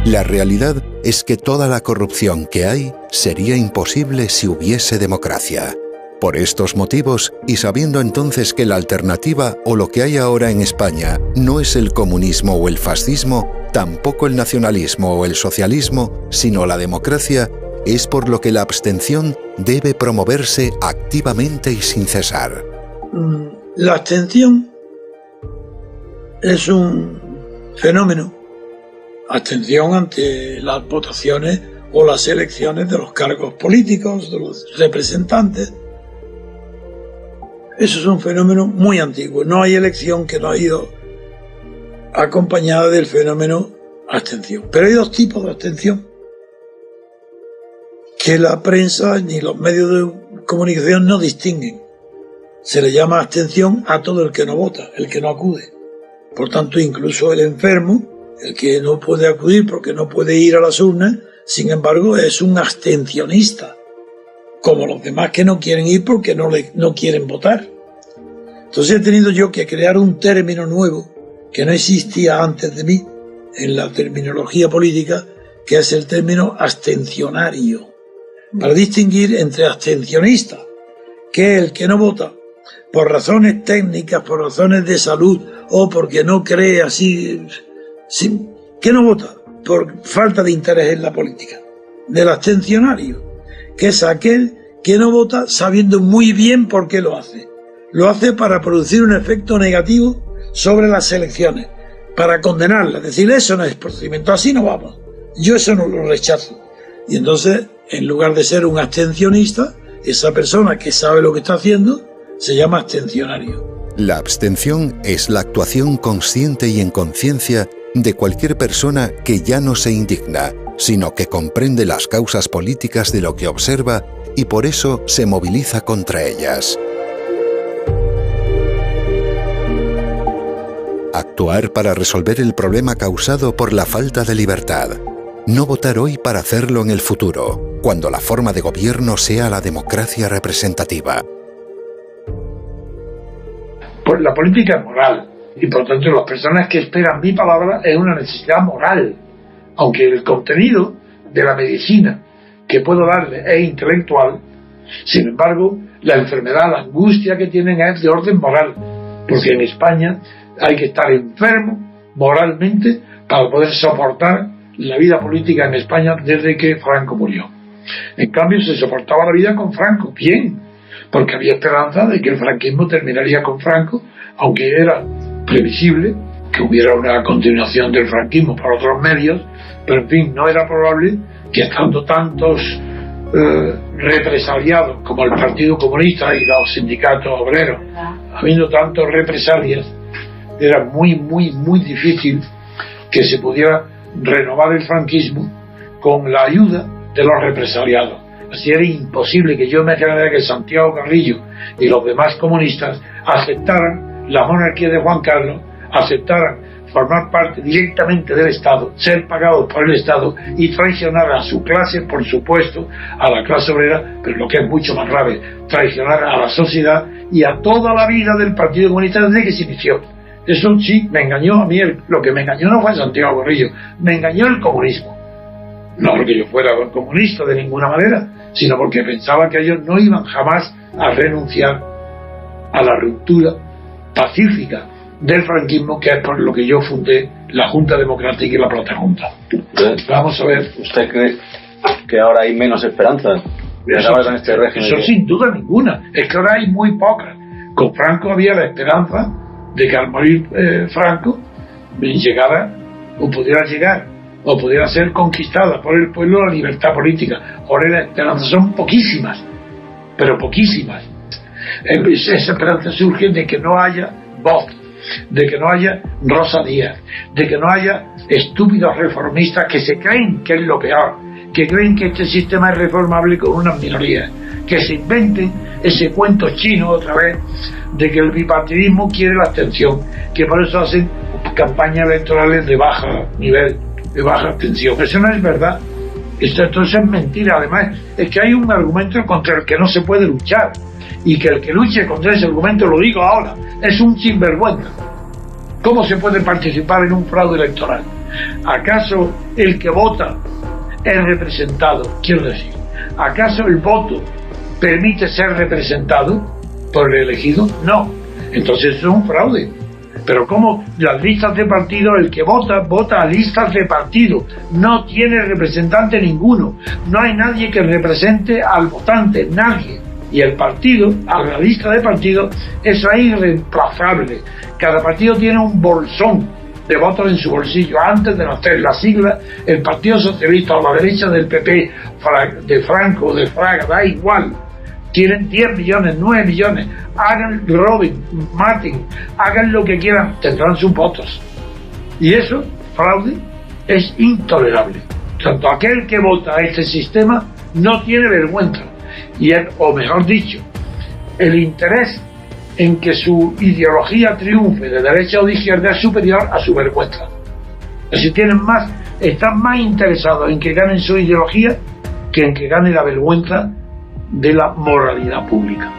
La realidad es que toda la corrupción que hay sería imposible si hubiese democracia. Por estos motivos, y sabiendo entonces que la alternativa o lo que hay ahora en España no es el comunismo o el fascismo, tampoco el nacionalismo o el socialismo, sino la democracia, es por lo que la abstención debe promoverse activamente y sin cesar. La abstención es un fenómeno. Abstención ante las votaciones o las elecciones de los cargos políticos, de los representantes. Eso es un fenómeno muy antiguo. No hay elección que no ha ido acompañada del fenómeno abstención. Pero hay dos tipos de abstención que la prensa ni los medios de comunicación no distinguen. Se le llama abstención a todo el que no vota, el que no acude. Por tanto, incluso el enfermo, el que no puede acudir porque no puede ir a las urnas, sin embargo, es un abstencionista, como los demás que no quieren ir porque no quieren votar. Entonces he tenido yo que crear un término nuevo que no existía antes de mí en la terminología política, que es el término abstencionario, para distinguir entre abstencionista, que es el que no vota por razones técnicas, por razones de salud o porque no cree así, que no vota por falta de interés en la política, del abstencionario, que es aquel que no vota sabiendo muy bien por qué lo hace. Lo hace para producir un efecto negativo sobre las elecciones, para condenarlas, decir, eso no es procedimiento, así no vamos. Yo eso no lo rechazo. Y entonces, en lugar de ser un abstencionista, esa persona que sabe lo que está haciendo se llama abstencionario. La abstención es la actuación consciente y en conciencia de cualquier persona que ya no se indigna, sino que comprende las causas políticas de lo que observa y por eso se moviliza contra ellas. Actuar para resolver el problema causado por la falta de libertad. No votar hoy para hacerlo en el futuro, cuando la forma de gobierno sea la democracia representativa. Pues la política es moral, y por tanto las personas que esperan mi palabra es una necesidad moral, aunque el contenido de la medicina que puedo darle es intelectual. Sin embargo, la enfermedad, la angustia que tienen es de orden moral, porque en España hay que estar enfermo moralmente para poder soportar la vida política en España desde que Franco murió. En cambio, se soportaba la vida con Franco, bien, porque había esperanza de que el franquismo terminaría con Franco, aunque era previsible que hubiera una continuación del franquismo por otros medios, pero en fin, no era probable que estando tantos represaliados como el Partido Comunista y los sindicatos obreros, habiendo tantas represalias, era muy difícil que se pudiera renovar el franquismo con la ayuda de los represaliados. Así era imposible que yo imaginara que Santiago Carrillo y los demás comunistas aceptaran la monarquía de Juan Carlos, aceptaran formar parte directamente del Estado, ser pagados por el Estado y traicionar a su clase, por supuesto, a la clase obrera, pero lo que es mucho más grave, traicionar a la sociedad y a toda la vida del Partido Comunista desde que se inició. Eso sí, me engañó a mí, lo que me engañó no fue Santiago Carrillo, me engañó el comunismo. No porque yo fuera comunista de ninguna manera, sino porque pensaba que ellos no iban jamás a renunciar a la ruptura pacífica del franquismo, que es por lo que yo fundé la Junta Democrática y la Plata Junta. Vamos a ver. ¿Usted cree que ahora hay menos esperanza con este régimen? Eso sin duda ninguna. Es que ahora hay muy pocas. Con Franco había la esperanza de que al morir Franco llegara o pudiera llegar o pudiera ser conquistada por el pueblo la libertad política. Ahora las esperanzas son poquísimas, pero poquísimas. Esa esperanza surge de que no haya voz, de que no haya Rosa Díaz, de que no haya estúpidos reformistas que se creen que es lo peor, que creen que este sistema es reformable con unas minorías, que se inventen ese cuento chino otra vez de que el bipartidismo quiere la abstención, que por eso hacen campañas electorales de baja nivel, de baja abstención. Eso no es verdad. Esto entonces es mentira. Además, es que hay un argumento contra el que no se puede luchar, y que el que luche contra ese argumento, lo digo ahora, es un sinvergüenza. ¿Cómo se puede participar en un fraude electoral? ¿Acaso el que vota es representado? Quiero decir, ¿acaso el voto permite ser representado por el elegido? No. Entonces eso es un fraude. Pero como las listas de partido, el que vota a listas de partido, no tiene representante ninguno, no hay nadie que represente al votante, nadie. Y el partido, a la lista de partidos, eso es irreemplazable. Cada partido tiene un bolsón de votos en su bolsillo. Antes de nacer la sigla, el Partido Socialista o la derecha del PP, de Franco o de Fraga, da igual. Tienen 10 millones, 9 millones. Hagan, roben, maten, hagan lo que quieran, tendrán sus votos. Y eso, fraude, es intolerable. Tanto aquel que vota a este sistema no tiene vergüenza. Y o mejor dicho, el interés en que su ideología triunfe de derecha o de izquierda es superior a su vergüenza. Es decir, están más interesados en que ganen su ideología que en que gane la vergüenza de la moralidad pública.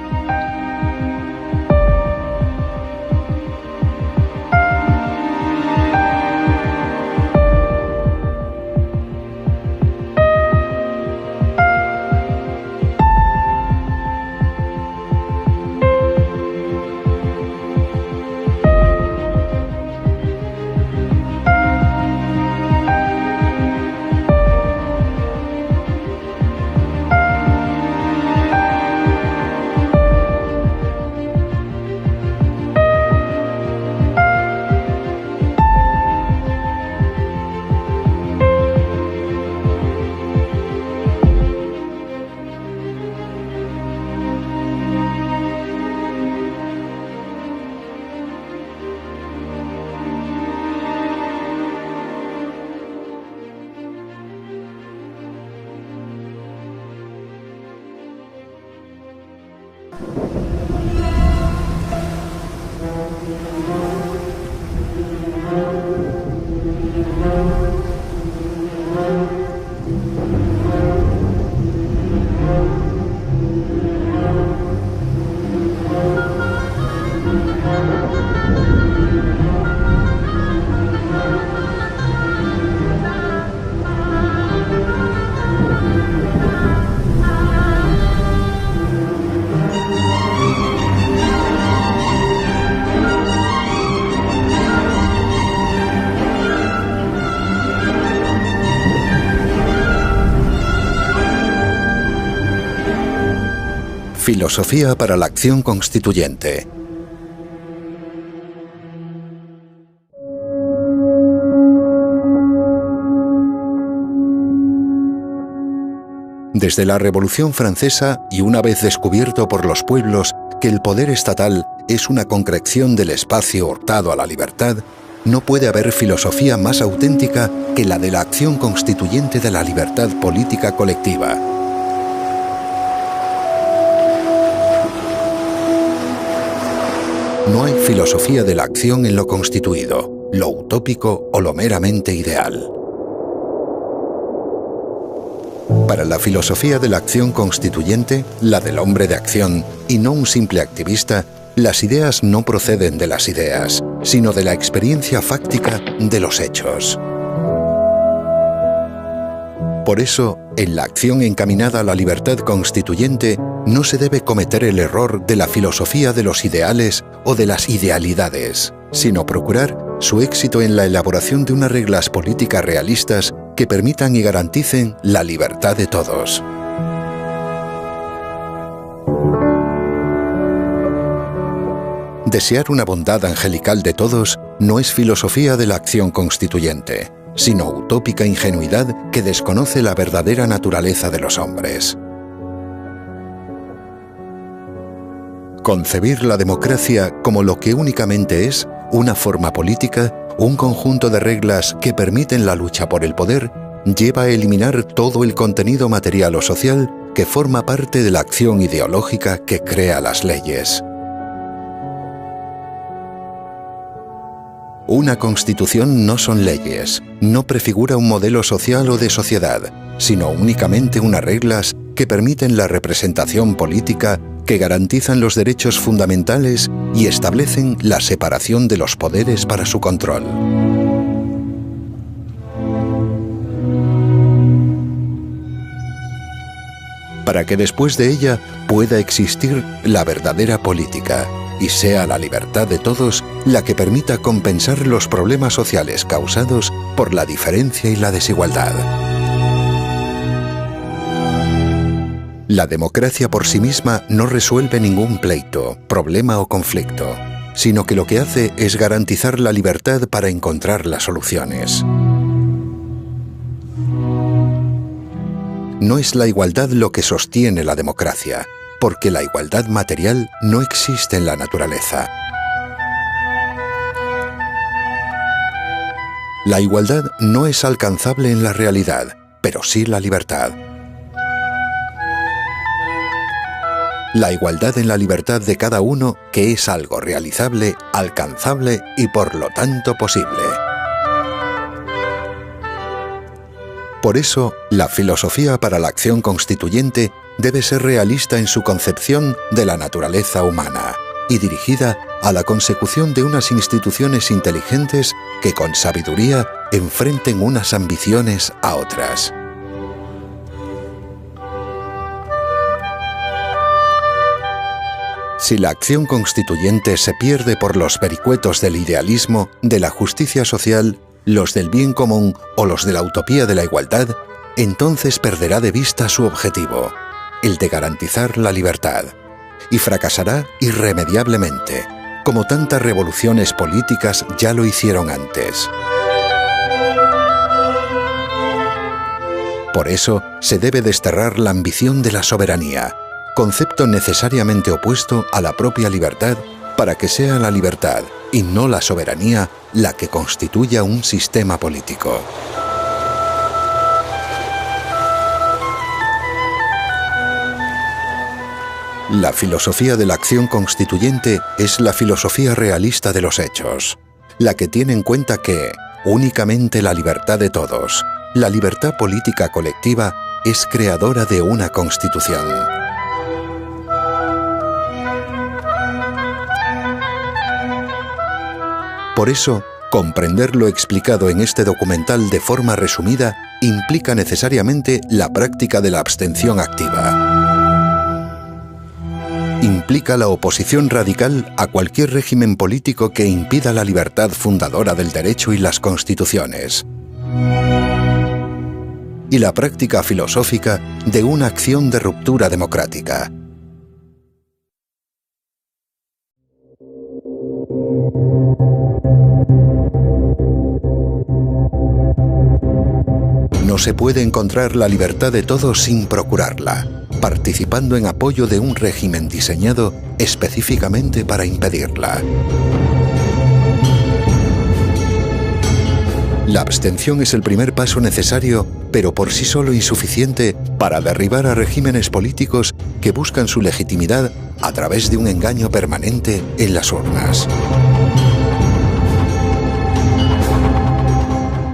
Filosofía para la acción constituyente. Desde la Revolución Francesa y una vez descubierto por los pueblos que el poder estatal es una concreción del espacio hurtado a la libertad, no puede haber filosofía más auténtica que la de la acción constituyente de la libertad política colectiva. No hay filosofía de la acción en lo constituido, lo utópico o lo meramente ideal. Para la filosofía de la acción constituyente, la del hombre de acción, y no un simple activista, las ideas no proceden de las ideas, sino de la experiencia fáctica de los hechos. Por eso, en la acción encaminada a la libertad constituyente, no se debe cometer el error de la filosofía de los ideales o de las idealidades, sino procurar su éxito en la elaboración de unas reglas políticas realistas que permitan y garanticen la libertad de todos. Desear una bondad angelical de todos no es filosofía de la acción constituyente, sino utópica ingenuidad que desconoce la verdadera naturaleza de los hombres. Concebir la democracia como lo que únicamente es una forma política, un conjunto de reglas que permiten la lucha por el poder, lleva a eliminar todo el contenido material o social que forma parte de la acción ideológica que crea las leyes. Una constitución no son leyes, no prefigura un modelo social o de sociedad, sino únicamente unas reglas que permiten la representación política, que garantizan los derechos fundamentales y establecen la separación de los poderes para su control. Para que después de ella pueda existir la verdadera política y sea la libertad de todos la que permita compensar los problemas sociales causados por la diferencia y la desigualdad. La democracia por sí misma no resuelve ningún pleito, problema o conflicto, sino que lo que hace es garantizar la libertad para encontrar las soluciones. No es la igualdad lo que sostiene la democracia, porque la igualdad material no existe en la naturaleza. La igualdad no es alcanzable en la realidad, pero sí la libertad. La igualdad en la libertad de cada uno, que es algo realizable, alcanzable y por lo tanto posible. Por eso, la filosofía para la acción constituyente debe ser realista en su concepción de la naturaleza humana y dirigida a la consecución de unas instituciones inteligentes que con sabiduría enfrenten unas ambiciones a otras. Si la acción constituyente se pierde por los vericuetos del idealismo, de la justicia social, los del bien común o los de la utopía de la igualdad, entonces perderá de vista su objetivo, el de garantizar la libertad, y fracasará irremediablemente, como tantas revoluciones políticas ya lo hicieron antes. Por eso se debe desterrar la ambición de la soberanía, concepto necesariamente opuesto a la propia libertad, para que sea la libertad y no la soberanía la que constituya un sistema político. La filosofía de la acción constituyente es la filosofía realista de los hechos, la que tiene en cuenta que únicamente la libertad de todos, la libertad política colectiva, es creadora de una constitución. Por eso, comprender lo explicado en este documental de forma resumida implica necesariamente la práctica de la abstención activa. Implica la oposición radical a cualquier régimen político que impida la libertad fundadora del derecho y las constituciones. Y la práctica filosófica de una acción de ruptura democrática. No se puede encontrar la libertad de todos sin procurarla, participando en apoyo de un régimen diseñado específicamente para impedirla. La abstención es el primer paso necesario, pero por sí solo insuficiente, para derribar a regímenes políticos que buscan su legitimidad a través de un engaño permanente en las urnas.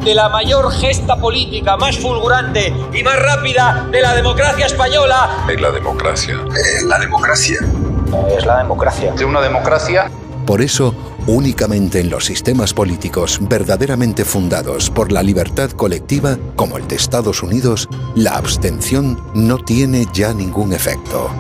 De la mayor gesta política más fulgurante y más rápida de la democracia española. Es la democracia. La democracia. Es la democracia. De una democracia. Por eso, únicamente en los sistemas políticos verdaderamente fundados por la libertad colectiva, como el de Estados Unidos, la abstención no tiene ya ningún efecto.